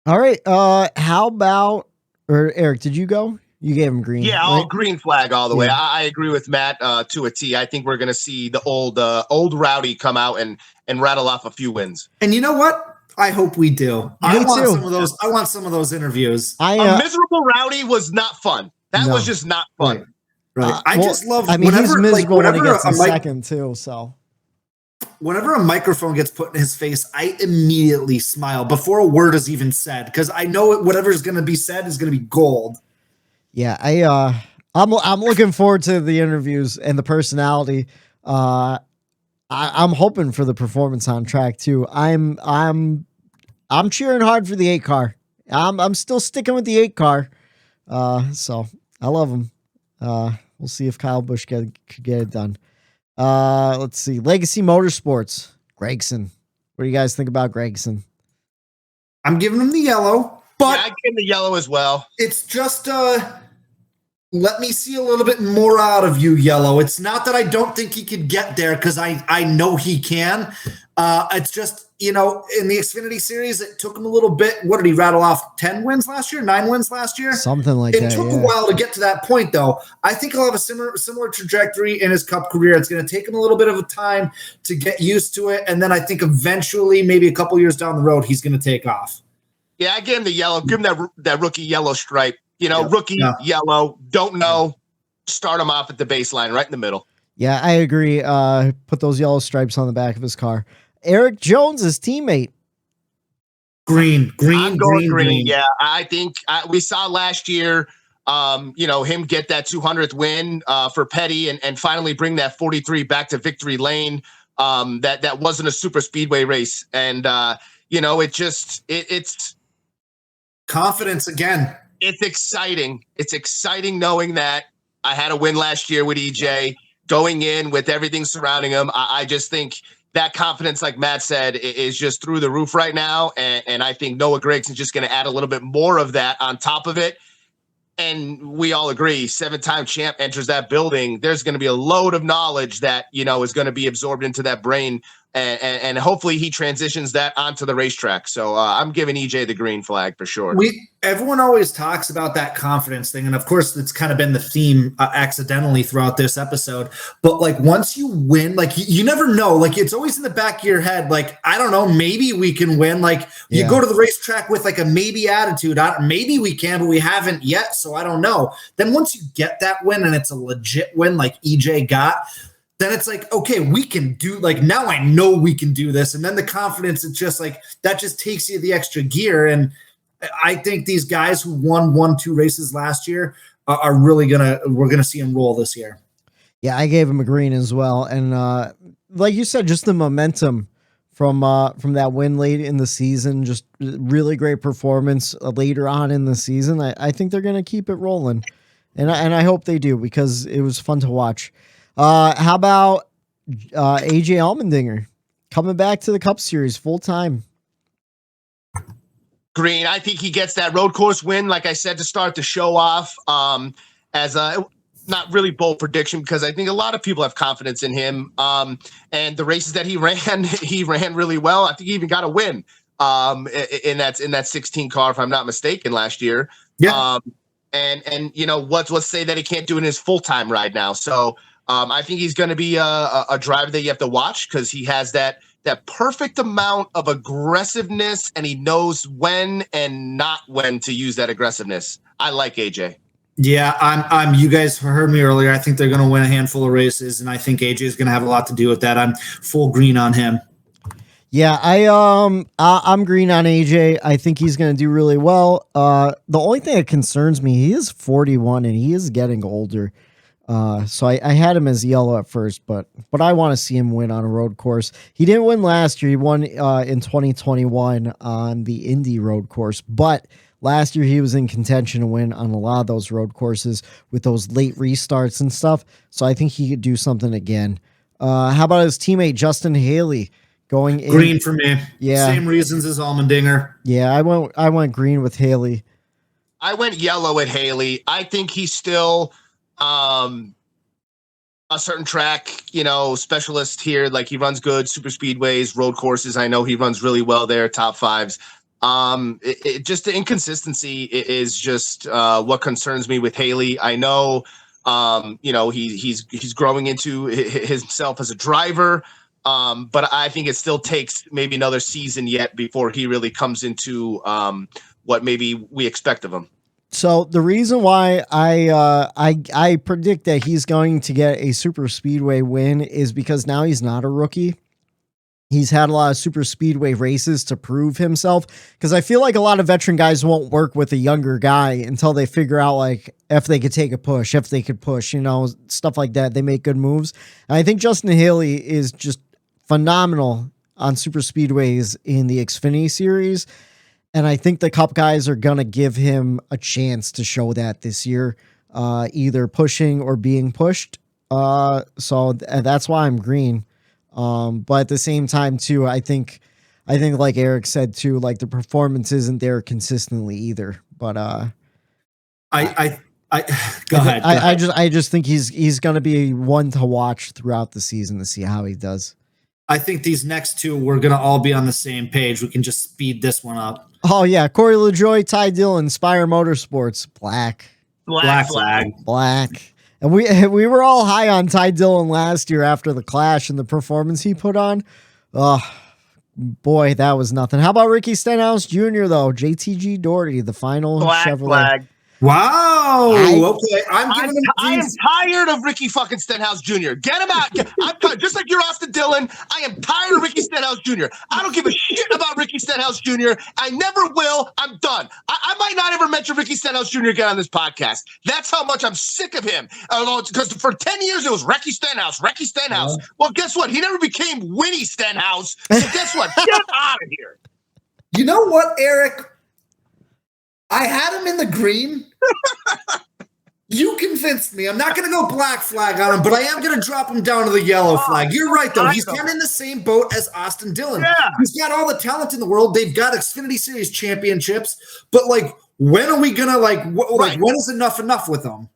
Speaker 7: All right. How about, or Eric, did you go? You gave him green.
Speaker 3: Yeah,
Speaker 7: right?
Speaker 3: all green flag all the way.
Speaker 7: Yeah.
Speaker 3: I agree with Matt to a T. I think we're going to see the old Rowdy come out and rattle off a few wins.
Speaker 8: And you know what? I hope we do. I want some of those interviews.
Speaker 3: A miserable Rowdy was not fun. That
Speaker 7: No.
Speaker 3: was just not fun.
Speaker 8: Right. I just love.
Speaker 7: I mean, he's miserable when he gets a
Speaker 8: mic-
Speaker 7: second too. So
Speaker 8: Whenever a microphone gets put in his face, I immediately smile before a word is even said because I know whatever is going to be said is going to be gold.
Speaker 7: yeah, I'm looking forward to the interviews and the personality. I'm hoping for the performance on track too. I'm cheering hard for the 8 car. I'm still sticking with the 8 car. So I love him. We'll see if Kyle Busch could get it done. Let's see. Legacy Motorsports. Gregson. What do you guys think about Gregson?
Speaker 8: I'm giving him the yellow, but
Speaker 3: I give him the yellow as well.
Speaker 8: it's just let me see a little bit more out of you, yellow. It's not that I don't think he could get there because I know he can. It's just, in the Xfinity series, it took him a little bit. What did he rattle off? 10 wins last year? 9 wins last year?
Speaker 7: Something like that.
Speaker 8: It took a while to get to that point, though. I think he'll have a similar trajectory in his Cup career. It's going to take him a little bit of a time to get used to it. And then I think eventually, maybe a couple years down the road, he's going to take off.
Speaker 3: Yeah, I give him the yellow. Give him that rookie yellow stripe. Rookie yellow. Don't know. Start him off at the baseline, right in the middle.
Speaker 7: Yeah, I agree. Put those yellow stripes on the back of his car. Eric Jones, his teammate.
Speaker 8: Green.
Speaker 3: Yeah, I think we saw last year, him get that 200th win for Petty and finally bring that 43 back to victory lane. That wasn't a super speedway race, and it's
Speaker 8: Confidence again.
Speaker 3: It's exciting. It's exciting knowing that I had a win last year with EJ going in with everything surrounding him. I just think that confidence, like Matt said, is just through the roof right now. And I think Noah Gregson's just going to add a little bit more of that on top of it. And we all agree, 7-time champ enters that building. There's going to be a load of knowledge that, is going to be absorbed into that brain. And hopefully he transitions that onto the racetrack. So I'm giving EJ the green flag for sure.
Speaker 8: Everyone always talks about that confidence thing. And of course, it's kind of been the theme accidentally throughout this episode. But once you win, you never know. It's always in the back of your head. I don't know, maybe we can win. You go to the racetrack with a maybe attitude. Maybe we can, but we haven't yet. So I don't know. Then once you get that win and it's a legit win like EJ got, then it's okay, we can do, now I know we can do this. And then the confidence, it's just that just takes you the extra gear. And I think these guys who won 2 races last year are really we're going to see them roll this year.
Speaker 7: Yeah, I gave him a green as well. And like you said, just the momentum from that win late in the season, just really great performance later on in the season. I think they're going to keep it rolling. And I hope they do because it was fun to watch. How about AJ Allmendinger coming back to the Cup Series full time.
Speaker 3: Green, I think he gets that road course win, like I said, to start the show off. As a not really bold prediction, because I think a lot of people have confidence in him. And the races that he ran really well. I think he even got a win in that 16 car, if I'm not mistaken, last year.
Speaker 8: Yeah.
Speaker 3: And you know, let's say that he can't do it in his full-time ride now. So I think he's going to be a driver that you have to watch, because he has that perfect amount of aggressiveness, and he knows when and not when to use that aggressiveness. I like AJ.
Speaker 8: Yeah, I'm. You guys heard me earlier. I think they're going to win a handful of races, and I think AJ is going to have a lot to do with that. I'm full green on him.
Speaker 7: Yeah, I'm green on AJ. I think he's going to do really well. The only thing that concerns me, he is 41 and he is getting older. So I had him as yellow at first, but I want to see him win on a road course. He didn't win last year. He won in 2021 on the Indy road course, but last year he was in contention to win on a lot of those road courses with those late restarts and stuff. So I think he could do something again. How about his teammate Justin Haley? Going in.
Speaker 8: Green for me.
Speaker 7: Yeah.
Speaker 8: Same reasons as Allmendinger.
Speaker 7: Yeah, I went green with Haley.
Speaker 3: I went yellow at Haley. I think he's still a certain track, specialist here. Like, he runs good super speedways, road courses. I know he runs really well there, top fives. Just the inconsistency is just what concerns me with Haley. I know, he's growing into himself as a driver. But I think it still takes maybe another season yet before he really comes into what maybe we expect of him.
Speaker 7: So the reason why I predict that he's going to get a super speedway win is because now he's not a rookie. He's had a lot of super speedway races to prove himself, because I feel like a lot of veteran guys won't work with a younger guy until they figure out, like, if they could take a push, if they could push, stuff like that. They make good moves. And I think Justin Haley is just phenomenal on super speedways in the Xfinity series. And I think the Cup guys are going to give him a chance to show that this year, either pushing or being pushed. So that's why I'm green. But at the same time too, I think like Eric said too, like, the performance isn't there consistently either, but, go ahead. I just think he's going to be one to watch throughout the season to see how he does.
Speaker 8: I think these next two, we're going to all be on the same page. We can just speed this one up.
Speaker 7: Oh yeah. Corey LaJoie, Ty Dillon, Spire Motorsports, black
Speaker 8: flag.
Speaker 7: And we were all high on Ty Dillon last year after the Clash and the performance he put on. Oh boy, that was nothing. How about Ricky Stenhouse Jr. though? JTG Doherty, the final Chevrolet.
Speaker 3: Flag.
Speaker 8: Wow. Okay.
Speaker 3: I am tired of Ricky fucking Stenhouse Jr. Get him out. I'm tired. Just like you're Austin Dillon, I am tired of Ricky Stenhouse Jr. I don't give a shit about Ricky Stenhouse Jr. I never will. I'm done. I might not ever mention Ricky Stenhouse Jr. again on this podcast. That's how much I'm sick of him. Because for 10 years, it was Ricky Stenhouse. Well, guess what? He never became Winnie Stenhouse. So guess what? Get out of here.
Speaker 8: You know what, Eric? I had him in the green. You convinced me. I'm not going to go black flag on him, but I am going to drop him down to the yellow flag. You're right, though. He's kind of in the same boat as Austin Dillon. Yeah. He's got all the talent in the world. They've got Xfinity Series championships. But, like, when are we going to, when is enough with them?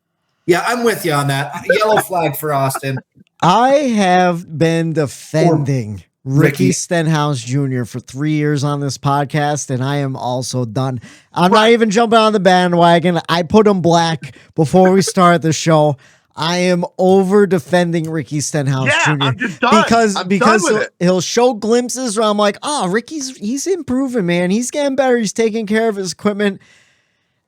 Speaker 8: Yeah, I'm with you on that. Yellow flag for Austin.
Speaker 7: I have been defending Ricky Stenhouse Jr. for 3 years on this podcast, and I am also done. I'm not even jumping on the bandwagon. I put him black before we start the show. I am over defending Ricky Stenhouse Jr.
Speaker 3: I'm just done.
Speaker 7: Because he'll show glimpses where I'm like, oh, he's improving, man. He's getting better. He's taking care of his equipment.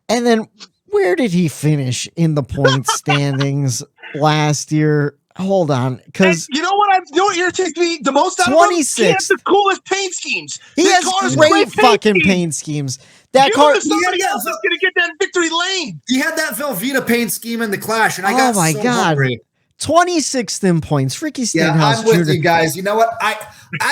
Speaker 7: And then where did he finish in the point standings last year? Hold on, because
Speaker 3: you know what irritates me the most out of him? He has the coolest paint schemes.
Speaker 7: He has great fucking paint schemes. That car,
Speaker 3: somebody else is going to get that victory lane.
Speaker 8: He had that Velveeta paint scheme in the Clash, and I got hungry.
Speaker 7: 26th in points. Ricky Stenhouse.
Speaker 8: I'm with you guys. You know what? I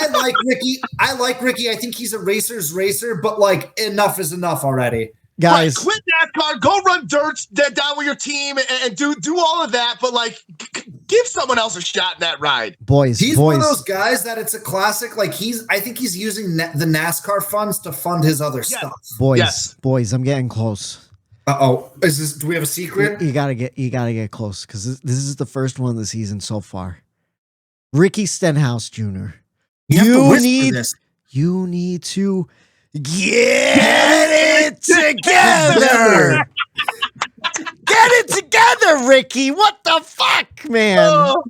Speaker 8: like Ricky. I like Ricky. I think he's a racer's racer, but like, enough is enough already.
Speaker 7: Guys,
Speaker 3: quit NASCAR. Go run dirts down with your team and do all of that. But like, give someone else a shot in that ride.
Speaker 7: Boys,
Speaker 8: He's
Speaker 7: boys.
Speaker 8: one of those guys that it's a classic. Like I think he's using the NASCAR funds to fund his other stuff.
Speaker 7: Boys,
Speaker 3: Yes.
Speaker 7: boys, I'm getting close.
Speaker 8: Do we have a secret?
Speaker 7: You gotta get close because this is the first one of the season so far. Ricky Stenhouse Jr.
Speaker 8: You have to whisper this.
Speaker 7: You need to get it together. Get it together, Ricky. What the fuck, man?
Speaker 3: Oh.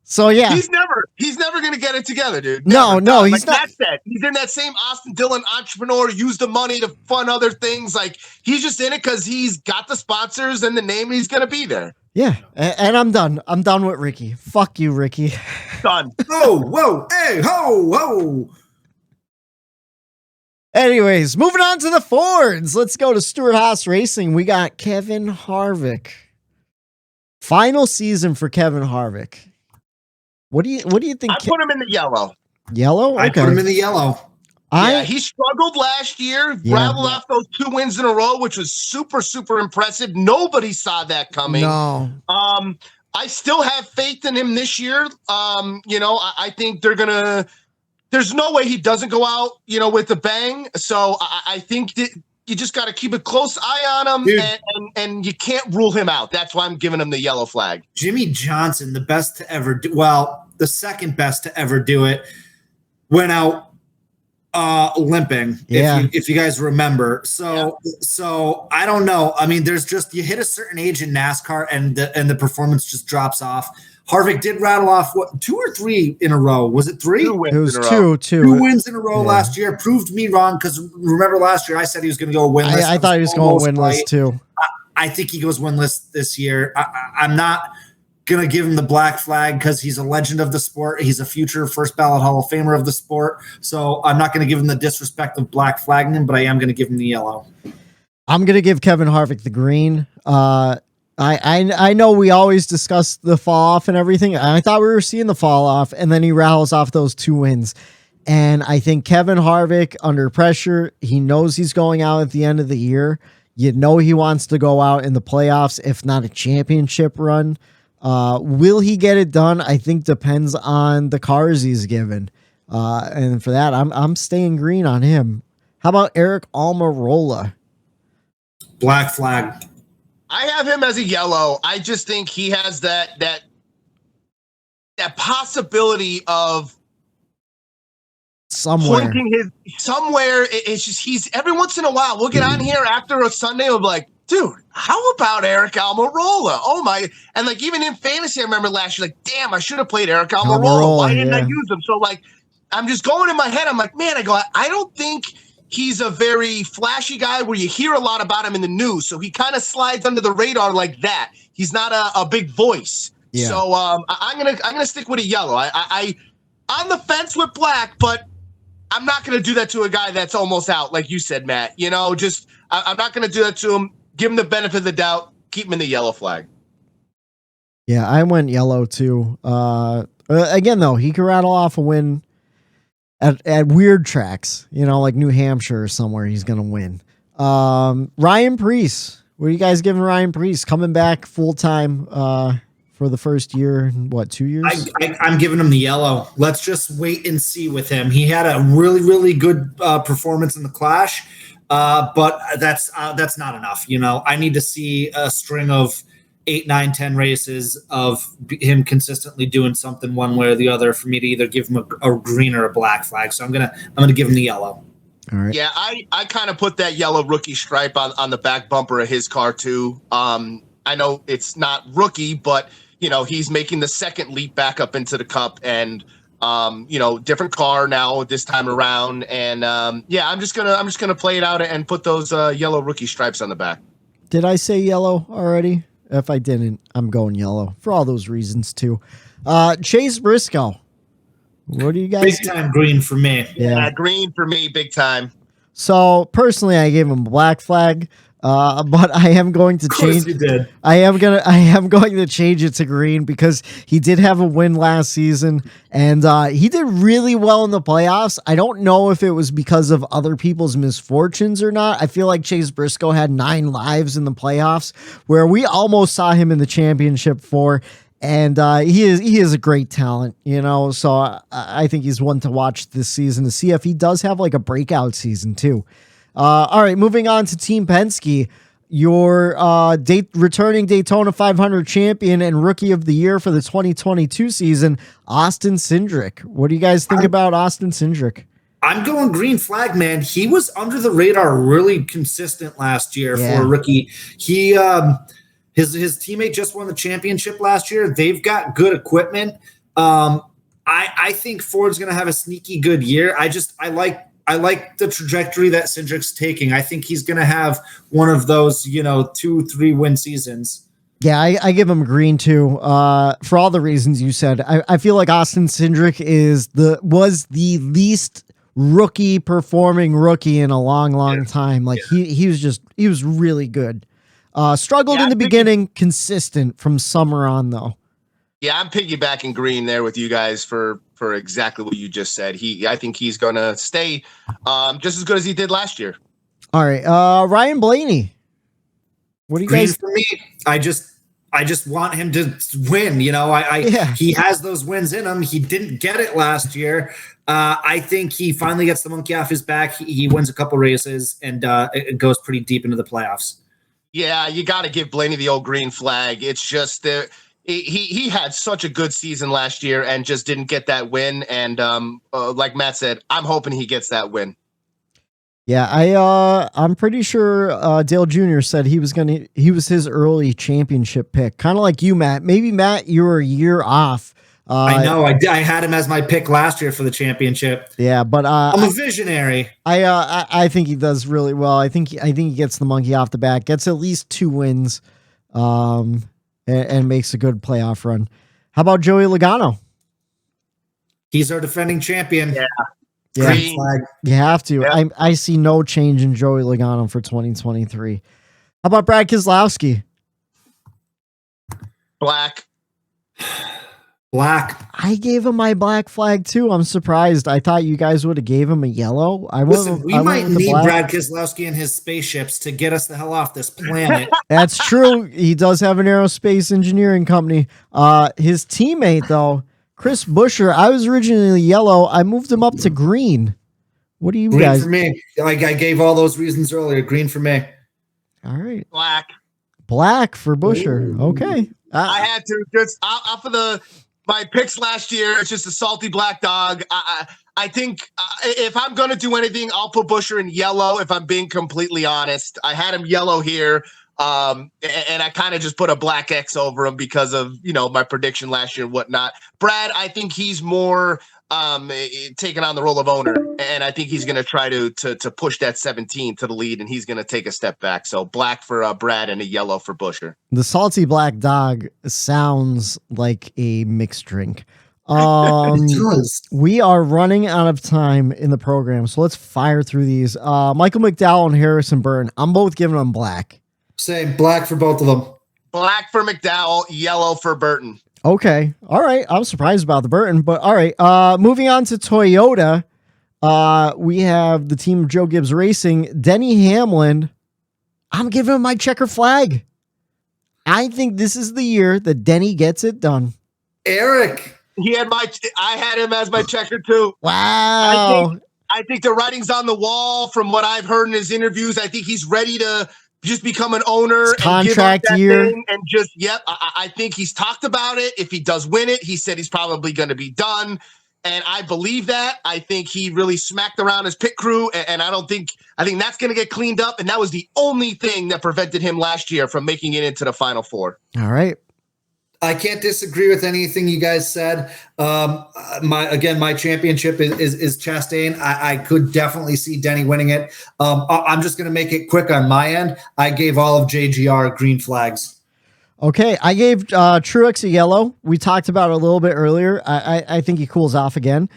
Speaker 7: So yeah,
Speaker 3: He's never gonna get it together, dude.
Speaker 7: No,
Speaker 3: Never.
Speaker 7: no, he's
Speaker 3: like
Speaker 7: not.
Speaker 3: Matt said, he's in that same Austin Dillon entrepreneur, use the money to fund other things. Like he's just in it because he's got the sponsors and the name. And he's gonna be there.
Speaker 7: yeah, and I'm done. I'm done with Ricky. Fuck you, Ricky.
Speaker 3: Done.
Speaker 8: Oh, whoa, hey, ho, whoa.
Speaker 7: Anyways, moving on to the Fords. Let's go to Stewart Haas Racing. We got Kevin Harvick. Final season for Kevin Harvick. What do you think?
Speaker 3: I put him in the yellow.
Speaker 7: Yellow?
Speaker 8: I put him in the yellow.
Speaker 3: Yeah, he struggled last year,
Speaker 7: Yeah.
Speaker 3: rattled off those 2 wins in a row, which was super, super impressive. Nobody saw that coming.
Speaker 7: No.
Speaker 3: I still have faith in him this year. I think there's no way he doesn't go out, with a bang. So I think that you just got to keep a close eye on him, and you can't rule him out. That's why I'm giving him the yellow flag.
Speaker 8: Jimmy Johnson, the best to ever do, well, the second best to ever do it, went out limping.
Speaker 7: Yeah.
Speaker 8: If you guys remember. So I don't know. I mean, there's just, you hit a certain age in NASCAR and the performance just drops off. Harvick did rattle off 2 or 3 in a row. Was it 3?
Speaker 3: 2 wins
Speaker 7: It was
Speaker 3: in a row.
Speaker 7: two.
Speaker 8: 2 wins in a row last year. Proved me wrong because remember last year I said he was going to go winless.
Speaker 7: I thought he was going winless
Speaker 8: right.
Speaker 7: too.
Speaker 8: I think he goes winless this year. I'm not going to give him the black flag because he's a legend of the sport. He's a future first ballot Hall of Famer of the sport. So I'm not going to give him the disrespect of black flagging him, but I am going to give him the yellow.
Speaker 7: I'm going to give Kevin Harvick the green. I know we always discuss the fall off and everything. I thought we were seeing the fall off, and then he rattles off those 2 wins. And I think Kevin Harvick, under pressure, he knows he's going out at the end of the year. You know he wants to go out in the playoffs, if not a championship run. Will he get it done? I think depends on the cars he's given. And for that, I'm staying green on him. How about Eric Almirola?
Speaker 8: Black flag.
Speaker 3: I have him as a yellow. I just think he has that possibility of
Speaker 7: Somewhere.
Speaker 3: It's just he's every once in a while we'll get on here after a Sunday. We'll be like, dude, how about Eric Almirola? Oh my! And like even in fantasy, I remember last year, like, damn, I should have played Eric Almirola. Why didn't I use him? So like, I'm just going in my head. I'm like, man, I don't think he's a very flashy guy where you hear a lot about him in the news. So he kind of slides under the radar like that. He's not a big voice.
Speaker 7: Yeah.
Speaker 3: So I'm gonna stick with a yellow. I on the fence with black, but I'm not gonna do that to a guy that's almost out, like you said, Matt. I'm not gonna do that to him. Give him the benefit of the doubt. Keep him in the yellow flag.
Speaker 7: Yeah, I went yellow too. Again, though, he could rattle off a win at weird tracks, like New Hampshire or somewhere he's going to win. Ryan Preece. What are you guys giving Ryan Preece? Coming back full time for the first year, 2 years?
Speaker 8: I'm giving him the yellow. Let's just wait and see with him. He had a really, really good performance in the Clash. But that's not enough. I need to see a string of 8, 9, 10 races of him consistently doing something one way or the other for me to either give him a green or a black flag. So I'm gonna give him the yellow.
Speaker 7: All right.
Speaker 3: Yeah, I kind of put that yellow rookie stripe on the back bumper of his car too. I know it's not rookie, but he's making the second leap back up into the Cup and. Different car now this time around, and I'm just gonna play it out and put those yellow rookie stripes on the back.
Speaker 7: Did I say yellow already? If I didn't, I'm going yellow for all those reasons too. Chase Briscoe. What do you guys?
Speaker 8: Big time green for me.
Speaker 3: Yeah, green for me, big time.
Speaker 7: So personally, I gave him a black flag. But I am going to change.
Speaker 8: You did.
Speaker 7: I am going to change it to green because he did have a win last season and he did really well in the playoffs. I don't know if it was because of other people's misfortunes or not. I feel like Chase Briscoe had 9 lives in the playoffs where we almost saw him in the championship 4. And he is a great talent, so I think he's one to watch this season to see if he does have like a breakout season too. All right, moving on to Team Penske. Your returning Daytona 500 champion and rookie of the year for the 2022 season, Austin Cindric. What do you guys think about Austin Cindric?
Speaker 8: I'm going green flag, man. He was under the radar, really consistent last year for a rookie. He his teammate just won the championship last year. They've got good equipment. I think Ford's going to have a sneaky good year. I like the trajectory that Cindric's taking. I think he's going to have one of those, 2-3 win seasons.
Speaker 7: Yeah, I give him green too. For all the reasons you said, I feel like Austin Cindric was the least rookie performing rookie in a long time. Like he was really good. Struggled in the beginning, consistent from summer on though.
Speaker 3: Yeah, I'm piggybacking green there with you guys for exactly what you just said. I think he's going to stay just as good as he did last year.
Speaker 7: All right, Ryan Blaney. What do you
Speaker 8: green
Speaker 7: guys?
Speaker 8: For me, I just want him to win. He has those wins in him. He didn't get it last year. I think he finally gets the monkey off his back. He wins a couple races and it goes pretty deep into the playoffs.
Speaker 3: Yeah, you got to give Blaney the old green flag. It's just he had such a good season last year and just didn't get that win. And like Matt said, I'm hoping he gets that win.
Speaker 7: Yeah, I'm pretty sure Dale Jr. said he was his early championship pick, kind of like you, Matt. Maybe Matt, you were a year off.
Speaker 8: I know. I had him as my pick last year for the championship.
Speaker 7: Yeah, but
Speaker 8: I'm a visionary.
Speaker 7: I think he does really well. I think he gets the monkey off the back, gets at least 2 wins, and makes a good playoff run. How about Joey Logano?
Speaker 8: He's our defending champion.
Speaker 3: Yeah.
Speaker 7: Green flag. You have to. Yeah. I see no change in Joey Logano for 2023. How about Brad Keselowski?
Speaker 3: Black.
Speaker 7: I gave him my black flag too. I'm surprised. I thought you guys would have gave him a yellow.
Speaker 8: We might need Brad Keselowski and his spaceships to get us the hell off this planet.
Speaker 7: That's true. He does have an aerospace engineering company. His teammate though, Chris Buescher, I was originally yellow. I moved him up to green. What do you
Speaker 8: green
Speaker 7: guys?
Speaker 8: For me. I gave all those reasons earlier. Green for me.
Speaker 7: All right.
Speaker 3: Black
Speaker 7: for Buescher. Ooh. Okay.
Speaker 3: I had to just off of my picks last year. It's just a salty black dog. I think if I'm going to do anything, I'll put Buescher in yellow. If I'm being completely honest, I had him yellow here. And I kind of just put a black X over him because of, my prediction last year and whatnot. Brad, I think he's more taking on the role of owner, and I think he's going to try to push that 17 to the lead, and he's going to take a step back. So black for Brad and a yellow for Buescher.
Speaker 7: The salty black dog sounds like a mixed drink. We are running out of time in the program, so let's fire through these. Michael McDowell and Harrison Burton. I'm both giving them black.
Speaker 8: Same, black for both of them.
Speaker 3: Black for McDowell, yellow for Burton.
Speaker 7: Okay. All right. I'm surprised about the Burton, but all right. Moving on to Toyota. We have the team of Joe Gibbs Racing. Denny Hamlin. I'm giving him my checker flag. I think this is the year that Denny gets it done.
Speaker 8: Eric.
Speaker 3: I had him as my checker too.
Speaker 7: Wow.
Speaker 3: I think the writing's on the wall from what I've heard in his interviews. I think he's ready to just become an owner and
Speaker 7: contract
Speaker 3: give up that
Speaker 7: year
Speaker 3: thing and just, I think he's talked about it. If he does win it, he said he's probably going to be done. And I believe that. I think he really smacked around his pit crew. And I think that's going to get cleaned up. And that was the only thing that prevented him last year from making it into the Final Four.
Speaker 7: All right.
Speaker 8: I can't disagree with anything you guys said. My championship is Chastain. I could definitely see Denny winning it. I'm just going to make it quick on my end. I gave all of JGR green flags.
Speaker 7: Okay, I gave Truex a yellow. We talked about it a little bit earlier. I think he cools off again.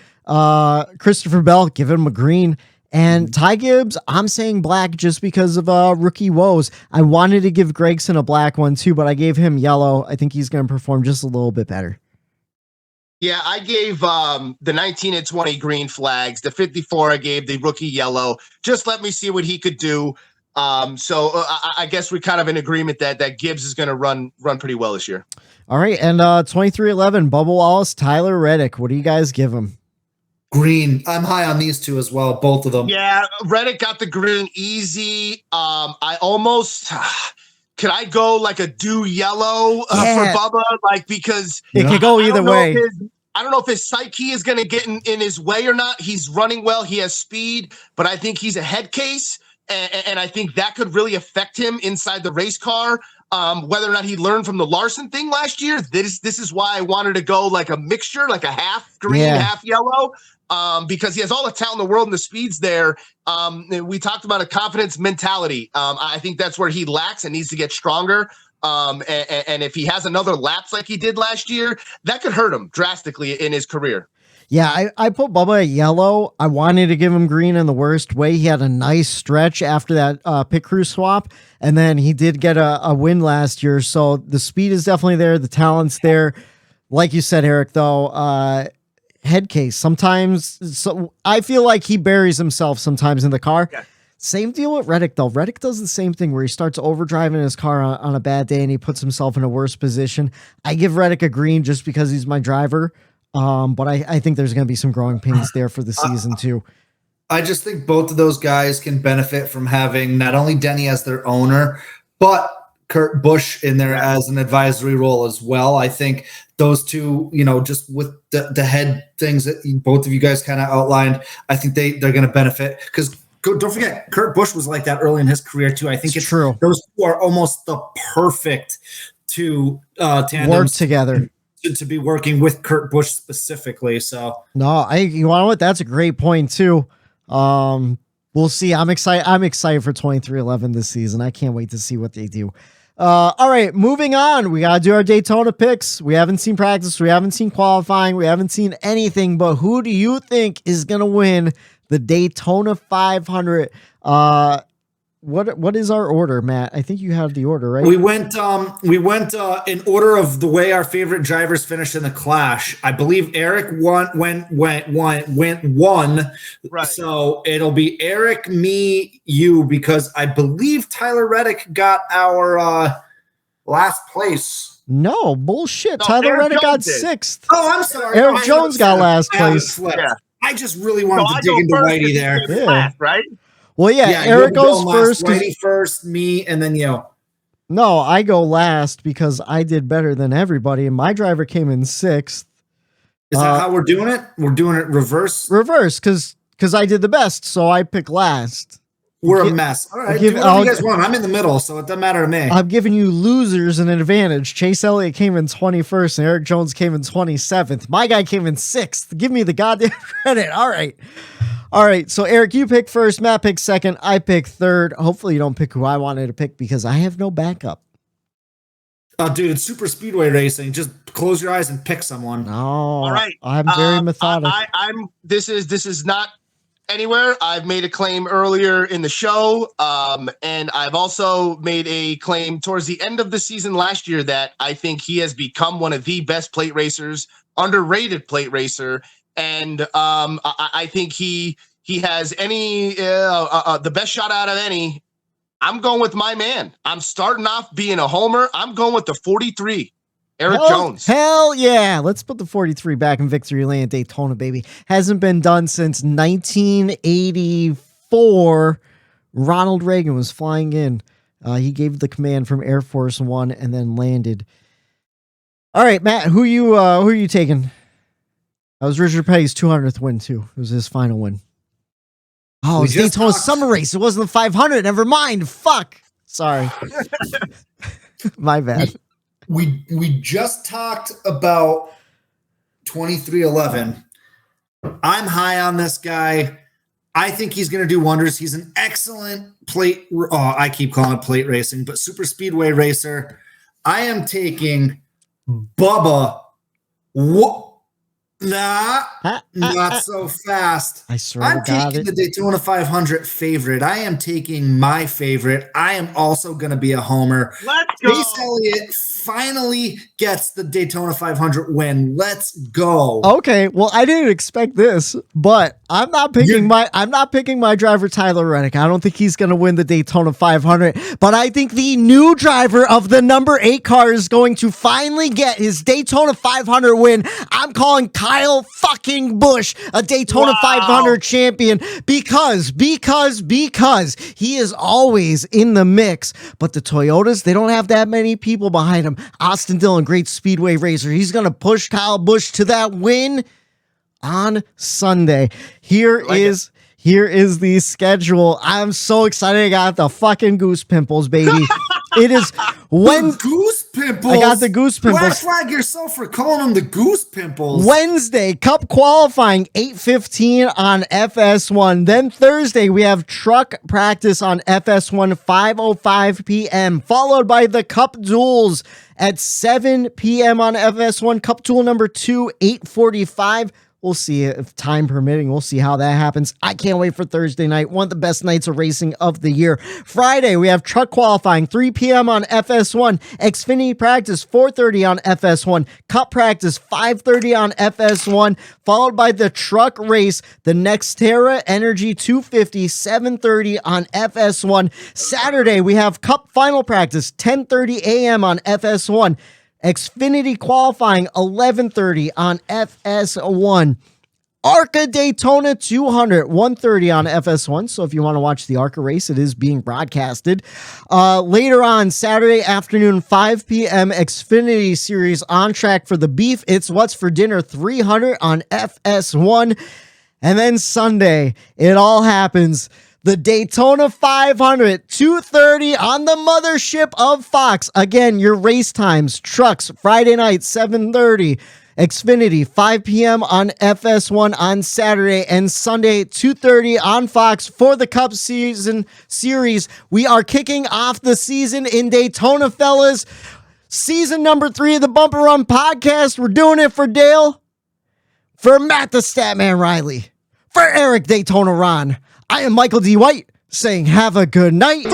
Speaker 7: Christopher Bell, give him a green. And Ty Gibbs, I'm saying black just because of rookie woes. I wanted to give Gregson a black one too, but I gave him yellow. I think he's going to perform just a little bit better.
Speaker 3: Yeah, I gave the 19 and 20 green flags. The 54, I gave the rookie yellow. Just let me see what he could do. So I guess we're kind of in agreement that Gibbs is going to run pretty well this year.
Speaker 7: All right, and 2311, Bubba Wallace, Tyler Reddick. What do you guys give him?
Speaker 8: Green. I'm high on these two as well, both of them.
Speaker 3: Yeah, Reddick got the green easy. I almost could I go like a dew yellow for Bubba, like because
Speaker 7: it could go either way.
Speaker 3: I don't know if his psyche is going to get in his way or not. He's running well. He has speed, but I think he's a head case, and I think that could really affect him inside the race car. Whether or not he learned from the Larson thing last year, this is why I wanted to go like a mixture, like a half green, half yellow. Because he has all the talent in the world and the speeds there. We talked about a confidence mentality. I think that's where he lacks and needs to get stronger. And if he has another lapse like he did last year, that could hurt him drastically in his career.
Speaker 7: Yeah, I put Bubba at yellow. I wanted to give him green in the worst way. He had a nice stretch after that pit crew swap, and then he did get a win last year. So the speed is definitely there. The talent's there. Like you said, Eric, though, head case. Sometimes, so I feel like he buries himself sometimes in the car. Yeah. Same deal with Reddick, though. Reddick does the same thing where he starts overdriving his car on a bad day and he puts himself in a worse position. I give Reddick a green just because he's my driver. But I think there's going to be some growing pains there for the season too.
Speaker 8: I just think both of those guys can benefit from having not only Denny as their owner, but Kurt Busch in there as an advisory role as well. I think those two, just with the head things that both of you guys kind of outlined, I think they're going to benefit because don't forget, Kurt Busch was like that early in his career too. I think it's true. Those two are almost the perfect two tandems
Speaker 7: work together
Speaker 8: to be working with Kurt Busch specifically. So
Speaker 7: no, you know what? That's a great point too. We'll see. I'm excited for 2311 this season. I can't wait to see what they do. All right, moving on. We got to do our Daytona picks. We haven't seen practice. We haven't seen qualifying. We haven't seen anything, but who do you think is going to win the Daytona 500? What is our order, Matt? I think you have the order, right?
Speaker 8: We went in order of the way our favorite drivers finished in the Clash. I believe Eric went one.
Speaker 3: Right.
Speaker 8: So it'll be Eric, me, you, because I believe Tyler Reddick got our last place.
Speaker 7: No, bullshit. Tyler Reddick got sixth.
Speaker 8: Oh, I'm sorry.
Speaker 7: Eric Jones got last place.
Speaker 8: Yeah. I just really wanted to dig into Whitey there.
Speaker 3: Yeah. Right?
Speaker 7: Well, yeah, Eric goes first.
Speaker 8: Whitey first, me, and then you.
Speaker 7: No, I go last because I did better than everybody, and my driver came in sixth.
Speaker 8: Is that how we're doing it? We're doing it reverse?
Speaker 7: Reverse, because I did the best, so I pick last.
Speaker 8: We're a mess. All right, do whatever you guys want. I'm in the middle, so it doesn't matter to me.
Speaker 7: I'm giving you losers an advantage. Chase Elliott came in 21st, and Eric Jones came in 27th. My guy came in 6th. Give me the goddamn credit. All right, so Eric, you pick first. Matt picks second. I pick third. Hopefully you don't pick who I wanted to pick because I have no backup.
Speaker 8: Oh, dude, it's super speedway racing. Just close your eyes and pick someone.
Speaker 7: No,
Speaker 3: all right.
Speaker 7: I'm very methodical.
Speaker 3: This is not anywhere. I've made a claim earlier in the show, and I've also made a claim towards the end of the season last year that I think he has become one of the best plate racers, underrated plate racer. And I think he has the best shot out of any. I'm going with my man. I'm starting off being a homer. I'm going with the 43, Eric Jones.
Speaker 7: Hell yeah. Let's put the 43 back in victory lane at Daytona, baby. Hasn't been done since 1984. Ronald Reagan was flying in. He gave the command from Air Force One and then landed. All right, Matt, who are you taking? That was Richard Petty's 200th win, too. It was his final win. Oh, it's Daytona Summer Race. It wasn't the 500. Never mind. Fuck. Sorry. My bad.
Speaker 8: We just talked about 2311. I'm high on this guy. I think he's going to do wonders. He's an excellent I keep calling it plate racing, but super speedway racer. I am taking Bubba. Not so fast.
Speaker 7: I swear
Speaker 8: I'm taking the Daytona 500 favorite. I am taking my favorite. I am also going to be a homer.
Speaker 3: Let's go.
Speaker 8: Chase Elliott finally gets the Daytona 500 win. Let's go.
Speaker 7: Okay, well, I didn't expect this, but I'm not picking my driver Tyler Reddick. I don't think he's going to win the Daytona 500, but I think the new driver of the number 8 car is going to finally get his Daytona 500 win. I'm calling Kyle fucking Busch a Daytona 500 champion because he is always in the mix. But the Toyotas, they don't have that many people behind him. Austin Dillon, great speedway racer. He's going to push Kyle Busch to that win on Sunday. Here is the schedule. I'm so excited. I got the fucking goose pimples, baby. It is
Speaker 8: goose pimples.
Speaker 7: I got the goose pimples.
Speaker 8: Black flag yourself for calling them the goose pimples.
Speaker 7: Wednesday, Cup qualifying 8:15 on FS1. Then Thursday, we have truck practice on FS1 5:05 p.m. followed by the Cup duels at 7 p.m. on FS1. Cup duel number 2, 8:45. We'll see if time permitting. We'll see how that happens. I can't wait for Thursday night. One of the best nights of racing of the year. Friday, we have truck qualifying 3 p.m. on FS1. Xfinity practice 4:30 on FS1. Cup practice 5:30 on FS1. Followed by the truck race, the Nextera Energy 250 7:30 on FS1. Saturday, we have Cup final practice 10:30 a.m. on FS1. Xfinity qualifying 11:30 on FS1. ARCA Daytona 200 1:30 on FS1. So if you want to watch the ARCA race, it is being broadcasted. Later on Saturday afternoon 5 p.m. Xfinity Series on track for the beef. It's What's for Dinner 300 on FS1. And then Sunday, it all happens. The Daytona 500, 2:30 on the mothership of Fox. Again, your race times, trucks, Friday night, 7:30. Xfinity, 5 p.m. on FS1 on Saturday. And Sunday, 2:30 on Fox for the Cup Series. We are kicking off the season in Daytona, fellas. Season number 3 of the Bumper Run Podcast. We're doing it for Dale. For Matt the Stat Man Reilly. For Eric Daytona Ron. I am Michael D. White saying have a good night.